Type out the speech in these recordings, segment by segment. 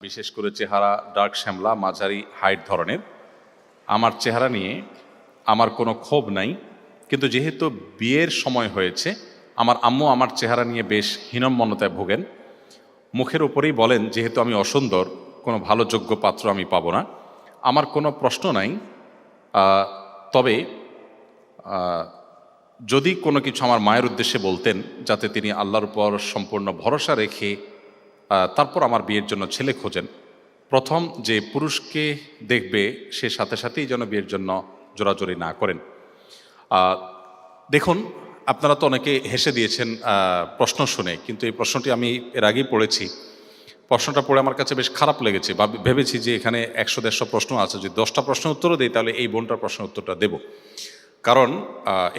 বিশেষ করে চেহারা ডার্ক শ্যামলা মাঝারি হাইট ধরনের। আমার চেহারা নিয়ে আমার কোনো ক্ষোভ নাই, কিন্তু যেহেতু বিয়ের সময় হয়েছে আমার আম্মু আমার চেহারা নিয়ে বেশ হীনম্মন্যতায় ভোগেন। মুখের উপরেই বলেন যেহেতু আমি অসুন্দর, কোনো ভালো যোগ্য পাত্র আমি পাবো না। আমার কোনো প্রশ্ন নাই, তবে যদি কোনো কিছু আমার মায়ের উদ্দেশ্যে বলতেন যাতে তিনি আল্লাহর উপর সম্পূর্ণ ভরসা রেখে তারপর আমার বিয়ের জন্য ছেলে খোঁজেন। প্রথম যে পুরুষকে দেখবে সে সাথে সাথেই যেন বিয়ের জন্য জোরাজোরি না করেন। দেখুন, আপনারা তো অনেকে হেসে দিয়েছেন প্রশ্ন শুনে, কিন্তু এই প্রশ্নটি আমি এর আগেই পড়েছি। প্রশ্নটা পড়ে আমার কাছে বেশ খারাপ লেগেছে, বা ভেবেছি যে এখানে 100-150 প্রশ্ন আছে, যদি 10টা প্রশ্ন উত্তরও দিই তাহলে এই বোনটার প্রশ্নের উত্তরটা দেব। কারণ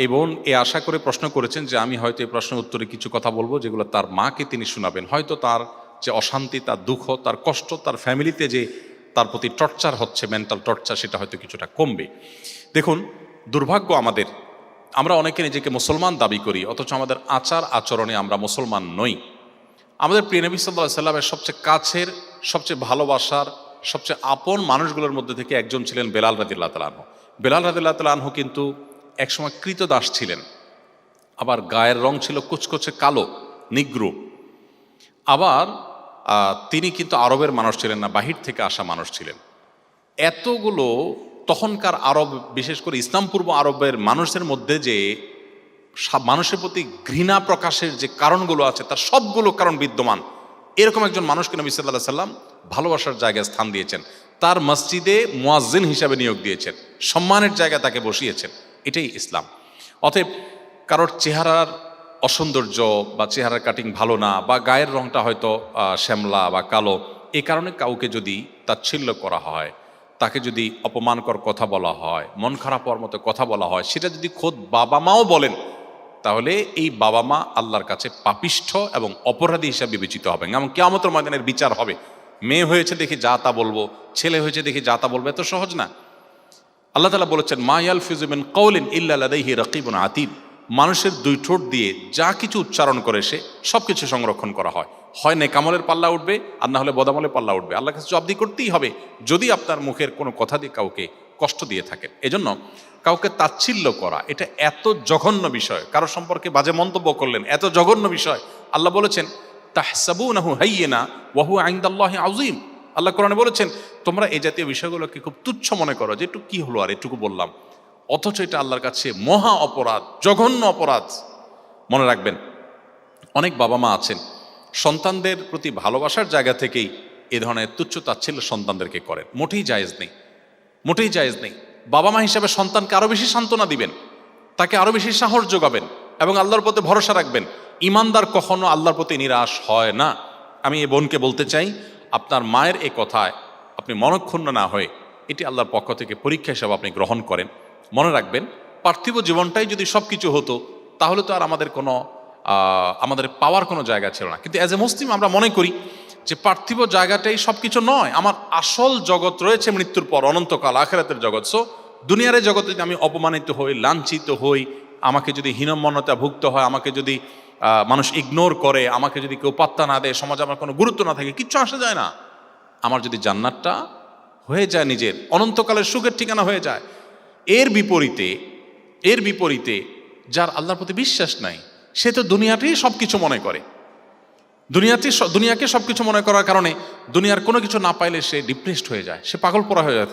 এই বোন আশা করে প্রশ্ন করেছেন যে আমি হয়তো এই প্রশ্নের উত্তরে কিছু কথা বলবো যেগুলো তার মাকে তিনি শোনাবেন। হয়তো তার যে অশান্তি, তার দুঃখ, তার কষ্ট, তার ফ্যামিলিতে যে তার প্রতি টর্চার হচ্ছে, মেন্টাল টর্চার, সেটা হয়তো কিছুটা কমবে। দেখুন, দুর্ভাগ্য আমাদের, আমরা অনেকে নিজেকে মুসলমান দাবি করি অথচ আমাদের আচার আচরণে আমরা মুসলমান নই। আমাদের প্রিয় নবী সাল্লাল্লাহু আলাইহি সাল্লামের সবচেয়ে কাছের, সবচেয়ে ভালোবাসার, সবচেয়ে আপন মানুষগুলোর মধ্যে থেকে একজন ছিলেন বেলাল রাদিয়াল্লাহু তাআলা আনহু। বেলাল রাদিয়াল্লাহু তাআলা আনহু কিন্তু একসময় কৃতদাস ছিলেন, আবার গায়ের রং ছিল কুচকুচে কালো, নিগ্রো। আবার তিনি কিন্তু আরবের মানুষ ছিলেন না, বাহির থেকে আসা মানুষ ছিলেন। এতগুলো তখনকার আরব, বিশেষ করে ইসলাম পূর্ব আরবের মানুষের মধ্যে যে মানুষের প্রতি ঘৃণা প্রকাশের যে কারণগুলো আছে তার সবগুলো কারণ বিদ্যমান। এরকম একজন মানুষকে নবী সাল্লাল্লাহু আলাইহি সাল্লাম ভালোবাসার জায়গায় স্থান দিয়েছেন, তার মসজিদে মুয়াজ্জিন হিসাবে নিয়োগ দিয়েছেন, সম্মানের জায়গায় তাকে বসিয়েছেন। এটাই ইসলাম। অতএব কারোর চেহারার অসৌন্দর্য বা চেহারার কাটিং ভালো না, বা গায়ের রংটা হয়তো শ্যামলা বা কালো, এ কারণে কাউকে যদি তাচ্ছিল্য করা হয়, তাকে যদি অপমানকর কথা বলা হয়, মন খারাপ হওয়ার মতো কথা বলা হয়, সেটা যদি খোদ বাবা মাও বলেন, তাহলে এই বাবা মা আল্লাহর কাছে পাপিষ্ঠ এবং অপরাধী হিসাবে বিবেচিত হবেন এবং কিয়ামতের ময়দানের বিচার হবে। মেয়ে হয়েছে দেখি যা তা বলবো, ছেলে হয়েছে দেখি যা তা বলবো, এত সহজ না। আল্লাহ তাআলা বলেছেন, মা ইয়ালফিযু মিন কাওলিন ইল্লা লাদাইহি রাকিবুন আতীদ। মানুষের দুই ঠোঁট দিয়ে যা কিছু উচ্চারণ করে সে সব কিছু সংরক্ষণ করা হয়। হয় নেকামলের পাল্লা উঠবে, আর না হলে বদামলের পাল্লা উঠবে। আল্লাহর কাছে জবাবদিহি করতেই হবে যদি আপনার মুখের কোনো কথা দিয়ে কাউকে কষ্ট দিয়ে থাকেন। এজন্য কাউকে তাচ্ছিল্য করা এটা এত জঘন্য বিষয়, কারো সম্পর্কে বাজে মন্তব্য করলেন, এত জঘন্য বিষয়। আল্লাহ বলেছেন, তাহসাবুনাহু হাইয়িনা ওয়া হুয়া ইনদাল্লাহি আযীম। আল্লাহ কোরআনে বলেছেন, তোমরা এই জাতীয় বিষয়গুলোকে খুব তুচ্ছ মনে করো, যে একটু কি হলো আর এটুকু বললাম, অথচ এটা আল্লাহর কাছে মহা অপরাধ, জঘন্য অপরাধ। মনে রাখবেন, অনেক বাবা মা আছেন সন্তানদের প্রতি ভালোবাসার জায়গা থেকেই এ ধরনের তুচ্ছ তাচ্ছিল্য সন্তানদেরকে করেন। মোটেই জায়েজ নেই, মোটেই জায়েজ নেই। বাবা মা হিসাবে সন্তানকে আরো বেশি সান্ত্বনা দিবেন, তাকে আরো বেশি সাহস যোগাবেন এবং আল্লাহর প্রতি ভরসা রাখবেন। ইমানদার কখনো আল্লাহর প্রতি নিরাশ হয় না। আমি এই বোনকে বলতে চাই, আপনার মায়ের এই কথায় আপনি মনক্ষুণ্ণ না হয়ে এটি আল্লাহর পক্ষ থেকে পরীক্ষা হিসাবে আপনি গ্রহণ করেন। মনে রাখবেন, পার্থিব জীবনটাই যদি সব কিছু হতো তাহলে তো আর আমাদের পাওয়ার কোনো জায়গা ছিল না। কিন্তু অ্যাজ এ মুসলিম আমরা মনে করি যে পার্থিব জায়গাটাই সব কিছু নয়, আমার আসল জগৎ রয়েছে মৃত্যুর পর, অনন্তকাল, আখিরাতের জগৎ। সো দুনিয়ার জগতে যদি আমি অপমানিত হই, লাঞ্ছিত হই, আমাকে যদি হীনম্মন্যতা ভুক্ত হয়, আমাকে যদি মানুষ ইগনোর করে, আমাকে যদি কেউ পাত্তা না দেয়, সমাজে আমার কোনো গুরুত্ব না থাকে, কিচ্ছু আসা যায় না। আমার যদি জান্নাতটা হয়ে যায়, নিজের অনন্তকালের সুখের ঠিকানা হয়ে যায়। এর বিপরীতে যার আল্লাহর প্রতি বিশ্বাস নাই, সে তো দুনিয়াতেই সব কিছু মনে করে। দুনিয়াকে সব কিছু মনে করার কারণে দুনিয়ার কোনো কিছু না পাইলে সে ডিপ্রেসড হয়ে যায়, সে পাগল পড়া হয়ে যায়,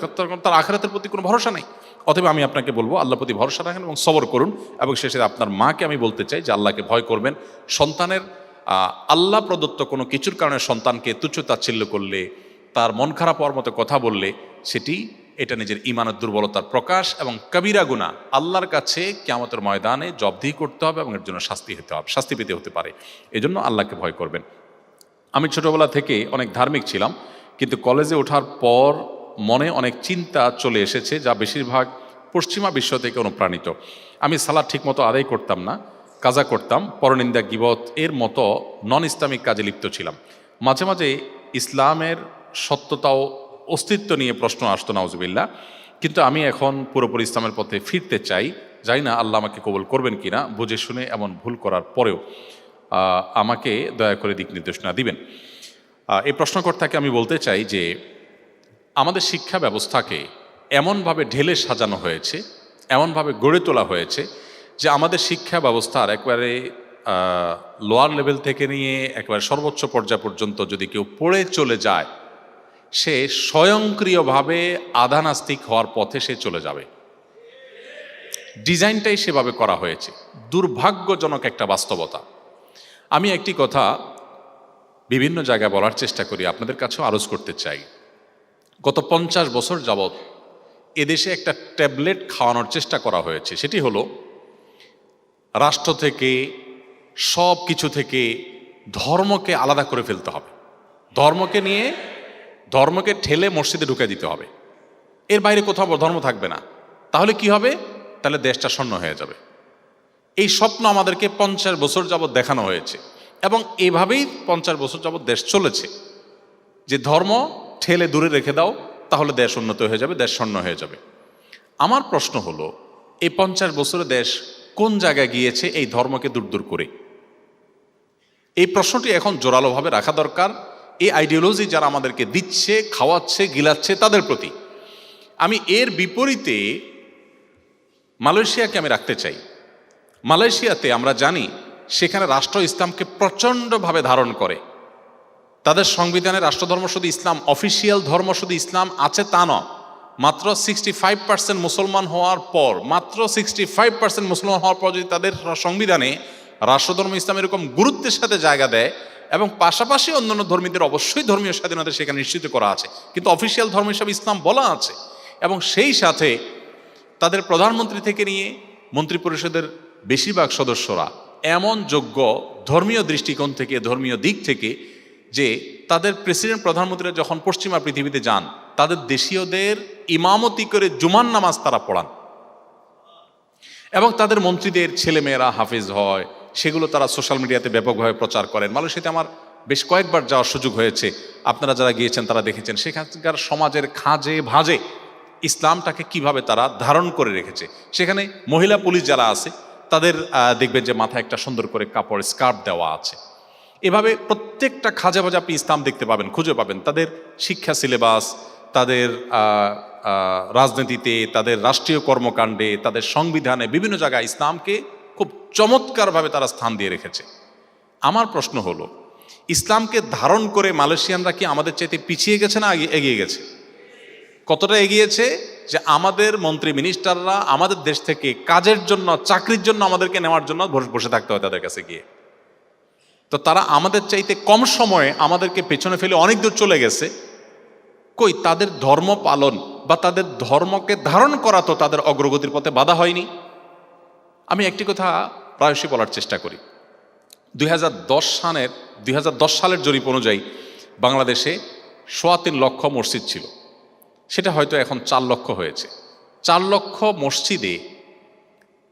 তার আখিরাতের প্রতি কোনো ভরসা নেই। অতএব আমি আপনাকে বলবো, আল্লাহর প্রতি ভরসা রাখেন এবং সবর করুন। এবং শেষে আপনার মাকে আমি বলতে চাই যে আল্লাহকে ভয় করবেন। সন্তানের আল্লাহ প্রদত্ত কোনো কিছুর কারণে সন্তানকে তুচ্ছ তাচ্ছিল্য করলে, তার মন খারাপ হওয়ার মতো কথা বললে, এটা নিজের ঈমানের দুর্বলতার প্রকাশ এবং কবিরা গুনাহ। আল্লাহর কাছে কিয়ামতের ময়দানে জবাবদিহি করতে হবে এবং এর জন্য শাস্তি পেতে হতে পারে। এজন্য আল্লাহকে ভয় করবেন। আমি ছোটবেলা থেকে অনেক ধার্মিক ছিলাম, কিন্তু কলেজে ওঠার পর মনে অনেক চিন্তা চলে এসেছে, যা বেশিরভাগ পশ্চিমা বিশ্ব থেকে অনুপ্রাণিত। আমি সালাত ঠিকমতো আদায় করতাম না, কাজা করতাম, পরনিন্দা, গীবত এর মতো নন ইসলামিক কাজে লিপ্ত ছিলাম। মাঝে মাঝে ইসলামের সত্যতাও অস্তিত্ব নিয়ে প্রশ্ন আসতো, নাউজুবিল্লাহ। কিন্তু আমি এখন পুরোপুরি ইসলামের পথে ফিরতে চাই। জানি না আল্লাহ আমাকে কবুল করবেন কিনা। বুঝে শুনে এমন ভুল করার পরেও আমাকে দয়া করে দিক নির্দেশনা দিবেন। এই প্রশ্নকর্তাকে আমি বলতে চাই যে আমাদের শিক্ষা ব্যবস্থাকে এমনভাবে ঢেলে সাজানো হয়েছে, এমনভাবে গড়ে তোলা হয়েছে যে আমাদের শিক্ষা ব্যবস্থার একবারে লোয়ার লেভেল থেকে নিয়ে একেবারে সর্বোচ্চ পর্যায় পর্যন্ত যদি কেউ পড়ে চলে যায়, সে স্বয়ংক্রিয়ভাবে আধানাস্তিক হওয়ার পথে সে চলে যাবে। ডিজাইনটাই সেভাবে করা হয়েছে, দুর্ভাগ্যজনক একটা বাস্তবতা। আমি একটি কথা বিভিন্ন জায়গায় বলার চেষ্টা করি, আপনাদের কাছেও আরজ করতে চাই। গত 50 বছর যাবৎ এদেশে একটা ট্যাবলেট খাওয়ানোর চেষ্টা করা হয়েছে, সেটি হলো রাষ্ট্র থেকে, সব কিছু থেকে ধর্মকে আলাদা করে ফেলতে হবে, ধর্মকে ঠেলে মসজিদে ঢুকে দিতে হবে, এর বাইরে কোথাও ধর্ম থাকবে না। তাহলে কি হবে? তাহলে দেশটা শূন্য হয়ে যাবে। এই স্বপ্ন আমাদেরকে 50 বছর যাবৎ দেখানো হয়েছে এবং এভাবেই 50 বছর যাবৎ দেশ চলেছে, যে ধর্ম ঠেলে দূরে রেখে দাও, তাহলে দেশ উন্নত হয়ে যাবে, দেশ শূন্য হয়ে যাবে। আমার প্রশ্ন হলো, এই 50 বছরে দেশ কোন জায়গায় গিয়েছে এই ধর্মকে দূর দূর করে? এই প্রশ্নটি এখন জোরালোভাবে রাখা দরকার এই আইডিওলজি যারা আমাদেরকে দিচ্ছে, খাওয়াচ্ছে, গিলাচ্ছে তাদের প্রতি। আমি এর বিপরীতে মালয়েশিয়াকে আমি রাখতে চাই। মালয়েশিয়াতে আমরা জানি সেখানে রাষ্ট্র ইসলামকে প্রচণ্ডভাবে ধারণ করে। তাদের সংবিধানে রাষ্ট্রধর্ম শুধু ইসলাম, অফিসিয়াল ধর্ম শুধু ইসলাম আছে তা নয়, মাত্র 65% মুসলমান হওয়ার পর, মাত্র 65% মুসলমান হওয়ার পর যদি তাদের সংবিধানে রাষ্ট্রধর্ম ইসলাম এরকম গুরুত্বের সাথে জায়গা দেয়, এবং পাশাপাশি অন্যান্য ধর্মীদের অবশ্যই ধর্মীয় স্বাধীনতা সেখানে নিশ্চিত করা আছে, কিন্তু অফিসিয়াল ধর্ম হিসাবে ইসলাম বলা আছে, এবং সেই সাথে তাদের প্রধানমন্ত্রী থেকে নিয়ে মন্ত্রী পরিষদের বেশিরভাগ সদস্যরা এমন যোগ্য ধর্মীয় দৃষ্টিকোণ থেকে, ধর্মীয় দিক থেকে, যে তাদের প্রেসিডেন্ট প্রধানমন্ত্রীরা যখন পশ্চিমা পৃথিবীতে যান, তাদের দেশীয়দের ইমামতি করে জুমার নামাজ তারা পড়ান, এবং তাদের মন্ত্রীদের ছেলেমেয়েরা হাফেজ হয়, সেগুলো তারা সোশ্যাল মিডিয়াতে ব্যাপকভাবে প্রচার করেন। মালয়েশিয়াতে আমার বেশ কয়েকবার যাওয়ার সুযোগ হয়েছে, আপনারা যারা গিয়েছেন তারা দেখেছেন সেখানকার সমাজের খাঁজে ভাঁজে ইসলামটাকে কিভাবে তারা ধারণ করে রেখেছে। সেখানে মহিলা পুলিশ যারা আছে তাদের দেখবেন যে মাথায় একটা সুন্দর করে কাপড় স্কার্ফ দেওয়া আছে। এভাবে প্রত্যেকটা খাঁজে ভাজে আপনি ইসলাম দেখতে পাবেন, খুঁজে পাবেন। তাদের শিক্ষা সিলেবাস, তাদের রাজনীতিতে, তাদের রাষ্ট্রীয় কর্মকাণ্ডে, তাদের সংবিধানে বিভিন্ন জায়গায় ইসলামকে খুব চমৎকারভাবে তারা স্থান দিয়ে রেখেছে। আমার প্রশ্ন হলো, ইসলামকে ধারণ করে মালয়েশিয়ানরা কি আমাদের চাইতে পিছিয়ে গেছে না এগিয়ে গেছে? কতটা এগিয়েছে যে আমাদের মন্ত্রী মিনিস্টাররা আমাদের দেশ থেকে কাজের জন্য, চাকরির জন্য আমাদেরকে নেওয়ার জন্য বসে থাকতে হয় তাদের কাছে গিয়ে। তো তারা আমাদের চাইতে কম সময়ে আমাদেরকে পেছনে ফেলে অনেক দূর চলে গেছে। কই তাদের ধর্ম পালন বা তাদের ধর্মকে ধারণ করা তো তাদের অগ্রগতির পথে বাধা হয়নি। আমি একটি কথা প্রায়শই বলার চেষ্টা করি। 2010 সালের জরিপ অনুযায়ী বাংলাদেশে 3.25 লক্ষ মসজিদ ছিল, সেটা হয়তো এখন 4 লক্ষ হয়েছে। 4 লক্ষ মসজিদে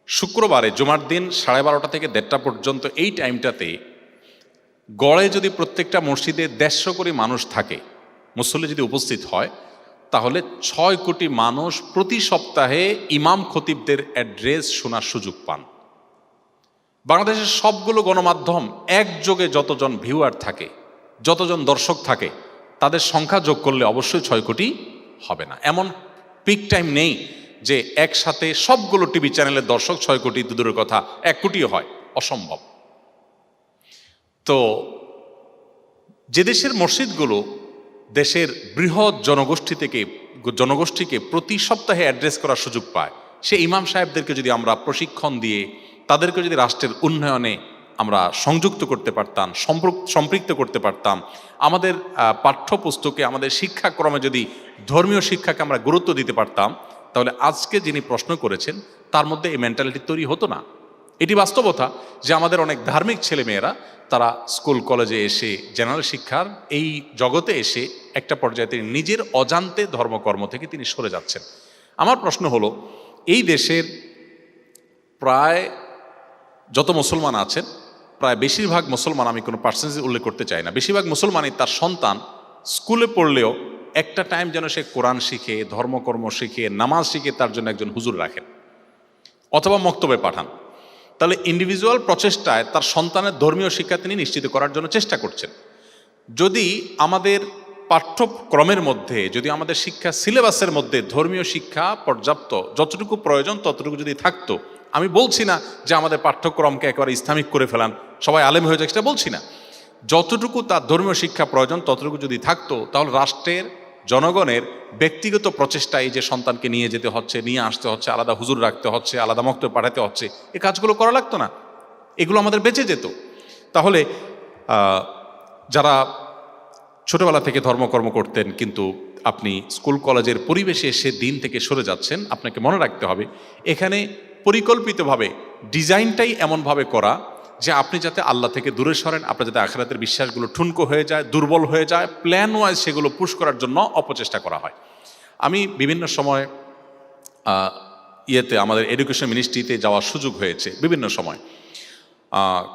শুক্রবারে জুমার দিন 12:30 থেকে 1:30 পর্যন্ত এই টাইমটাতে গড়ে যদি প্রত্যেকটা মসজিদে 150 কোটি মানুষ থাকে, মুসল্লি যদি উপস্থিত হয়, তাহলে 6 কোটি মানুষ প্রতি সপ্তাহে ইমাম খতিবদের অ্যাড্রেস শোনার সুযোগ পান। বাংলাদেশের সবগুলো গণমাধ্যম একযোগে যতজন ভিউয়ার থাকে, যতজন দর্শক থাকে, তাদের সংখ্যা যোগ করলে অবশ্যই 6 কোটি হবে না। এমন পিক টাইম নেই যে একসাথে সবগুলো টিভি চ্যানেলের দর্শক 6 কোটি, দূরের কথা 1 কোটিও হয়, অসম্ভব। তো যে দেশের মসজিদগুলো দেশের বৃহৎ জনগোষ্ঠীকে প্রতি সপ্তাহে অ্যাড্রেস করার সুযোগ পায়, সে ইমাম সাহেবদেরকে যদি আমরা প্রশিক্ষণ দিয়ে তাদেরকে যদি রাষ্ট্রের উন্নয়নে আমরা সংযুক্ত করতে পারতাম, সম্পৃক্ত করতে পারতাম, আমাদের পাঠ্যপুস্তকে, আমাদের শিক্ষাক্রমে যদি ধর্মীয় শিক্ষাকে আমরা গুরুত্ব দিতে পারতাম, তাহলে আজকে যিনি প্রশ্ন করেছেন তার মধ্যে এই মেন্টালিটি তৈরি হতো না। এটি বাস্তবতা যে আমাদের অনেক ধার্মিক ছেলেমেয়েরা তারা স্কুল কলেজে এসে, জেনারেল শিক্ষার এই জগতে এসে একটা পর্যায়ে তিনি নিজের অজান্তে ধর্মকর্ম থেকে তিনি সরে যাচ্ছেন। আমার প্রশ্ন হলো, এই দেশের প্রায় যত মুসলমান আছেন, প্রায় বেশিরভাগ মুসলমান, আমি কোনো পার্সেন্টেজ উল্লেখ করতে চাই না, বেশিরভাগ মুসলমানই তার সন্তান স্কুলে পড়লেও একটা টাইম যেন সে কোরআন শিখে, ধর্মকর্ম শিখে, নামাজ শিখে তার জন্য একজন হুজুর রাখেন অথবা মক্তবে পাঠান। তাহলে ইন্ডিভিজুয়াল প্রচেষ্টায় তার সন্তানের ধর্মীয় শিক্ষা তিনি নিশ্চিত করার জন্য চেষ্টা করছেন। যদি আমাদের পাঠ্যক্রমের মধ্যে, যদি আমাদের শিক্ষা সিলেবাসের মধ্যে ধর্মীয় শিক্ষা পর্যাপ্ত যতটুকু প্রয়োজন ততটুকু যদি থাকতো, আমি বলছি না যে আমাদের পাঠ্যক্রমকে একেবারে ইসলামিক করে ফেলান, সবাই আলেম হয়ে যায়, সেটা বলছি না, যতটুকু তার ধর্মীয় শিক্ষা প্রয়োজন ততটুকু যদি থাকতো, তাহলে রাষ্ট্রের জনগণের ব্যক্তিগত প্রচেষ্টা, এই যে সন্তানকে নিয়ে যেতে হচ্ছে, নিয়ে আসতে হচ্ছে, আলাদা হুজুর রাখতে হচ্ছে, আলাদা মক্তবে পাঠাতে হচ্ছে, এই কাজগুলো করা লাগতো না, এগুলো আমাদের বেঁচে যেত। তাহলে যারা ছোটবেলা থেকে ধর্মকর্ম করতেন কিন্তু আপনি স্কুল কলেজের পরিবেশে এসে দিন থেকে সরে যাচ্ছেন, আপনাকে মনে রাখতে হবে এখানে পরিকল্পিতভাবে ডিজাইনটাই এমনভাবে করা যে আপনি যাতে আল্লাহ থেকে দূরে সরেন, আপনার যাতে আখিরাতের বিশ্বাসগুলো ঠুনকো হয়ে যায়, দুর্বল হয়ে যায়, প্ল্যান ওয়াইজ সেগুলো পুশ করার জন্য অপচেষ্টা করা হয়। আমি বিভিন্ন সময় আমাদের এডুকেশন মিনিস্ট্রিতে যাওয়ার সুযোগ হয়েছে বিভিন্ন সময়।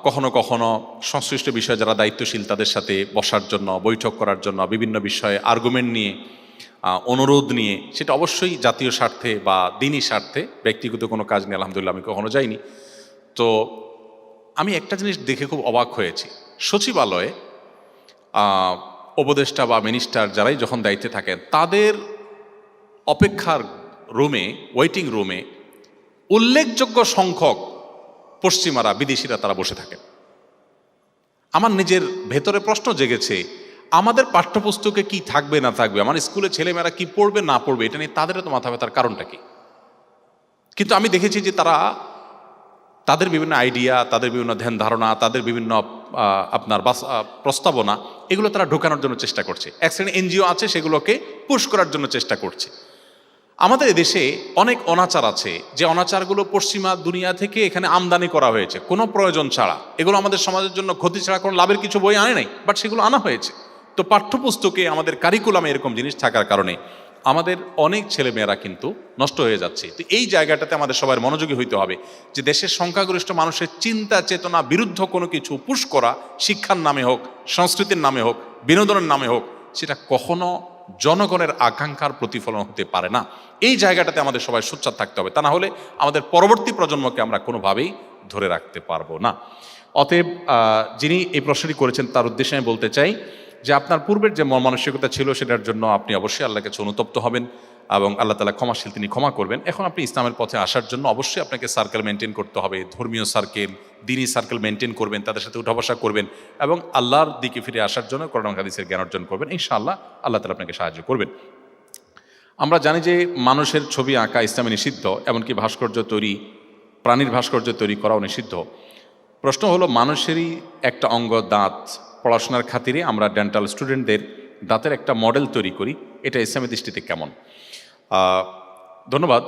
কখনো কখনো সংশ্লিষ্ট বিষয়ে যারা দায়িত্বশীল তাদের সাথে বসার জন্য, বৈঠক করার জন্য, বিভিন্ন বিষয়ে আর্গুমেন্ট নিয়ে, অনুরোধ নিয়ে, সেটা অবশ্যই জাতীয় স্বার্থে বা দিনী স্বার্থে, ব্যক্তিগত কোনো কাজ নিয়ে আলহামদুলিল্লাহ আমি কখনো যাইনি। তো আমি একটা জিনিস দেখে খুব অবাক হয়েছি, সচিবালয়ে উপদেষ্টা বা মিনিস্টার যারাই যখন দায়িত্বে থাকেন, তাদের অপেক্ষার রুমে, ওয়েটিং রুমে উল্লেখযোগ্য সংখ্যক পশ্চিমারা, বিদেশিরা তারা বসে থাকেন। আমার নিজের ভেতরে প্রশ্ন জেগেছে, আমাদের পাঠ্যপুস্তকে কি থাকবে না থাকবে, আমার স্কুলে ছেলেমেয়েরা কি পড়বে না পড়বে, এটা নিয়ে তাদের তো মাথা ব্যথার কারণটা কি? কিন্তু আমি দেখেছি যে তারা তাদের বিভিন্ন আইডিয়া, তাদের বিভিন্ন ধ্যান ধারণা, তাদের বিভিন্ন আপনার প্রস্তাবনা, এগুলো তারা ঢোকানোর জন্য চেষ্টা করছে। এক শ্রেণী এনজিও আছে, সেগুলোকে পুশ করার জন্য চেষ্টা করছে। আমাদের দেশে অনেক অনাচার আছে, যে অনাচারগুলো পশ্চিমা দুনিয়া থেকে এখানে আমদানি করা হয়েছে কোনো প্রয়োজন ছাড়া। এগুলো আমাদের সমাজের জন্য ক্ষতি ছাড়া কোনো লাভের কিছু বই আনে নাই, বাট সেগুলো আনা হয়েছে। তো পাঠ্যপুস্তকে, আমাদের কারিকুলামে এরকম জিনিস থাকার কারণে আমাদের অনেক ছেলেমেয়েরা কিন্তু নষ্ট হয়ে যাচ্ছে। তো এই জায়গাটাতে আমাদের সবার মনোযোগী হইতে হবে যে দেশের সংখ্যাগরিষ্ঠ মানুষের চিন্তা চেতনা বিরুদ্ধ কোনো কিছু পুশ করা, শিক্ষার নামে হোক, সংস্কৃতির নামে হোক, বিনোদনের নামে হোক, সেটা কখনো জনগণের আকাঙ্ক্ষার প্রতিফলন হতে পারে না। এই জায়গাটাতে আমাদের সবাই সোচ্চার থাকতে হবে, তা না হলে আমাদের পরবর্তী প্রজন্মকে আমরা কোনোভাবেই ধরে রাখতে পারবো না। অতএব যিনি এই প্রশ্নটি করেছেন তার উদ্দেশ্যে আমি বলতে চাই যে আপনার পূর্বের যে মানসিকতা ছিল সেটার জন্য আপনি অবশ্যই আল্লাহর কাছে অনুতপ্ত হবেন এবং আল্লাহ তাআলা ক্ষমাশীল, তিনি ক্ষমা করবেন। এখন আপনি ইসলামের পথে আসার জন্য অবশ্যই আপনাকে সার্কেল মেনটেন করতে হবে, ধর্মীয় সার্কেল, দিনী সার্কেল মেনটেন করবেন, তাদের সাথে উঠা বসা করবেন এবং আল্লাহর দিকে ফিরে আসার জন্য কোরআন হাদিসের জ্ঞান অর্জন করবেন। ইনশাআল্লাহ আল্লাহ তাআলা আপনাকে সাহায্য করবেন। আমরা জানি যে মানুষের ছবি আঁকা ইসলামে নিষিদ্ধ, এমনকি ভাস্কর্য তৈরি, প্রাণীর ভাস্কর্য তৈরি করাও নিষিদ্ধ। প্রশ্ন হলো, মানুষেরই একটা অঙ্গ দাঁত, পড়াশোনার খাতিরে আমরা ডেন্টাল স্টুডেন্টদের দাঁতের একটা মডেল তৈরি করি, এটা ইসলামের দৃষ্টিতে কেমন? ধন্যবাদ।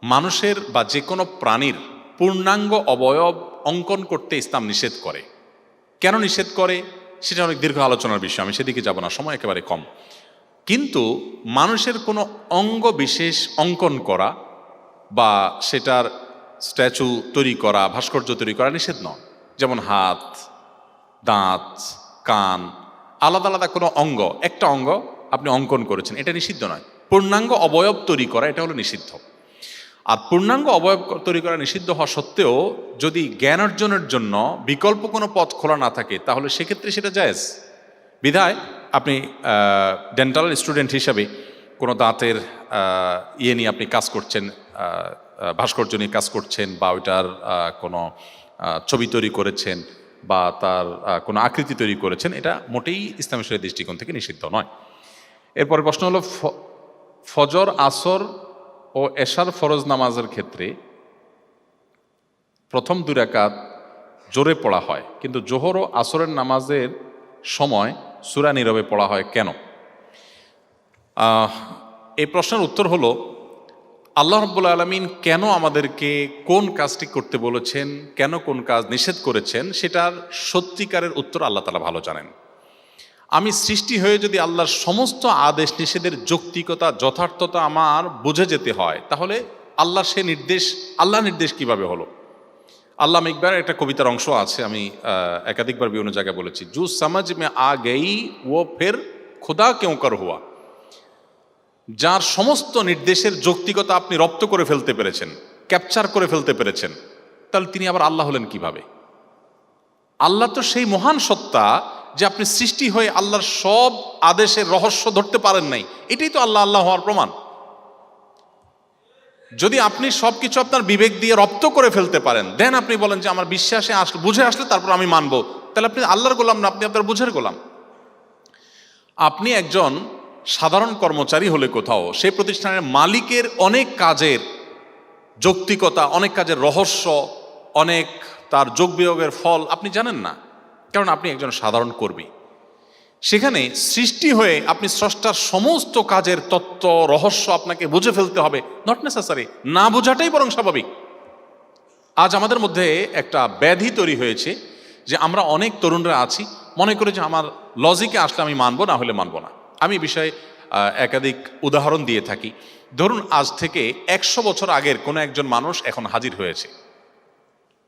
মানুষের বা যে কোনো প্রাণীর পূর্ণাঙ্গ অবয়ব অঙ্কন করতে ইসলাম নিষেধ করে। কেন নিষেধ করে সেটা অনেক দীর্ঘ আলোচনার বিষয়, আমি সেদিকে যাব না, সময় একেবারে কম। কিন্তু মানুষের কোনো অঙ্গ বিশেষ অঙ্কন করা বা সেটার স্ট্যাচু তৈরি করা, ভাস্কর্য তৈরি করা নিষেধ নয়। যেমন হাত, দাঁত, কান, আলাদা আলাদা কোনো অঙ্গ, একটা অঙ্গ আপনি অঙ্কন করেছেন, এটা নিষিদ্ধ নয়। পূর্ণাঙ্গ অবয়ব তৈরি করা এটা হলো নিষিদ্ধ। আর পূর্ণাঙ্গ অবয়ব তৈরি করা নিষিদ্ধ হওয়া সত্ত্বেও যদি জ্ঞান অর্জনের জন্য বিকল্প কোনো পথ খোলা না থাকে, তাহলে সেক্ষেত্রে সেটা জায়েজ। বিধায় আপনি ডেন্টাল স্টুডেন্ট হিসাবে কোনো দাঁতের নিয়ে আপনি কাজ করছেন, ভাস্কর্য নিয়ে কাজ করছেন, বা ওইটার কোনো ছবি তৈরি করেছেন বা তার কোনো আকৃতি তৈরি করেছেন, এটা মোটেই ইসলামী শরীয়তের দৃষ্টিকোণ থেকে নিষিদ্ধ নয়। এরপরে প্রশ্ন হলো, ফজর, আসর ও এশার ফরজ নামাজের ক্ষেত্রে প্রথম 2 রাকাত জোরে পড়া হয়, কিন্তু জোহর ও আসরের নামাজের সময় সূরা নীরবে পড়া হয় কেন? এই প্রশ্নের উত্তর হলো, আল্লাহ রাব্বুল আলামিন কেন আমাদেরকে কোন কাজটি করতে বলেছেন, কেন কোন কাজ নিষেধ করেছেন, সেটার সত্যিকারের উত্তর আল্লাহ তাআলা ভালো জানেন। আমি সৃষ্টি হয়ে যদি আল্লাহর সমস্ত আদেশ নিষেধের যৌক্তিকতা, যথার্থতা আমার বুঝে যেতে হয়, তাহলে আল্লাহর সে নির্দেশ, আল্লাহ নির্দেশ কিভাবে হলো? আল্লামা ইকবালের একটা কবিতার অংশ আছে, আমি একাধিকবার বিভিন্ন জায়গায় বলেছি, জু সমঝ মে আ গই ও ফের খুদা কেউ কর হুয়া। যার সমস্ত নির্দেশের যৌক্তিকতা আপনি রপ্ত করে ফেলতে পেরেছেন, ক্যাপচার করে ফেলতে পেরেছেন, তাহলে তিনি আবার আল্লাহ হলেন কিভাবে? আল্লাহ তো সেই মহান সত্তা যে আপনি সৃষ্টি হয়ে আল্লাহর সব আদেশের রহস্য ধরতে পারেন নাই, এটাই তো আল্লাহ আল্লাহ হওয়ার প্রমাণ। যদি আপনি সবকিছু আপনার বিবেক দিয়ে রপ্ত করে ফেলতে পারেন, দেন আপনি বলেন যে আমার বিশ্বাসে আসলে, বুঝে আসলে তারপর আমি মানবো, তাহলে আপনি আল্লাহর গোলাম না, আপনি আপনার বুঝের গোলাম। আপনি একজন সাধারণ কর্মচারী হলে কোথাও সেই প্রতিষ্ঠানের মালিকের অনেক কাজের যৌক্তিকতা, অনেক কাজের রহস্য, অনেক তার যোগ বিয়োগের ফল আপনি জানেন না, কারণ আপনি একজন সাধারণ কর্মী। সেখানে সৃষ্টি হয়ে আপনি স্রষ্টার সমস্ত কাজের তত্ত্ব রহস্য আপনাকে বুঝে ফেলতে হবে, নট নেসেসারি, না বোঝাটাই বরং স্বাভাবিক। আজ আমাদের মধ্যে একটা ব্যাধি তৈরি হয়েছে যে আমরা অনেক তরুণরা আছি, মনে করি যে আমার লজিকে আসলে আমি মানবো, না হলে মানবো না। আমি বিষয়ে একাধিক উদাহরণ দিয়ে থাকি। ধরুন আজ থেকে 100 বছর আগের কোনো একজন মানুষ এখন হাজির হয়েছে,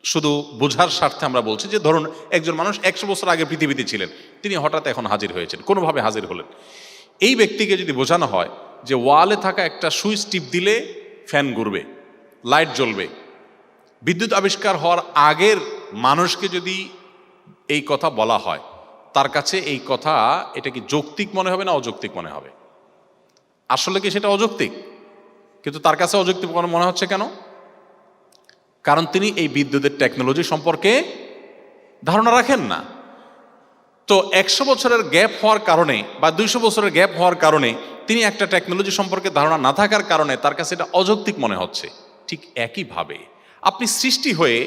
শুধু বোঝার স্বার্থে আমরা বলছি যে ধরুন একজন মানুষ 100 বছর আগে পৃথিবীতে ছিলেন, তিনি হঠাৎ এখন হাজির হয়েছেন, কোনোভাবে হাজির হলেন। এই ব্যক্তিকে যদি বোঝানো হয় যে ওয়ালে থাকা একটা সুইচ টিপ দিলে ফ্যান ঘুরবে, লাইট জ্বলবে, বিদ্যুৎ আবিষ্কার হওয়ার আগের মানুষকে যদি এই কথা বলা হয়, তার কাছে এই কথা এটা কি যৌক্তিক মনে হবে না অযৌক্তিক মনে হবে? আসলে কি সেটা অযৌক্তিক? কিন্তু তার কাছে অযৌক্তিক মনে হচ্ছে কেন? কারণ তিনি এই বিদ্যুতের টেকনোলজি সম্পর্কে ধারণা রাখেন না। তো 100 বছরের গ্যাপ হওয়ার কারণে বা 200 বছরের গ্যাপ হওয়ার কারণে তিনি একটা টেকনোলজি সম্পর্কে ধারণা না থাকার কারণে তার কাছে এটা অযৌক্তিক মনে হচ্ছে। ঠিক একইভাবে আপনি সৃষ্টি হয়ে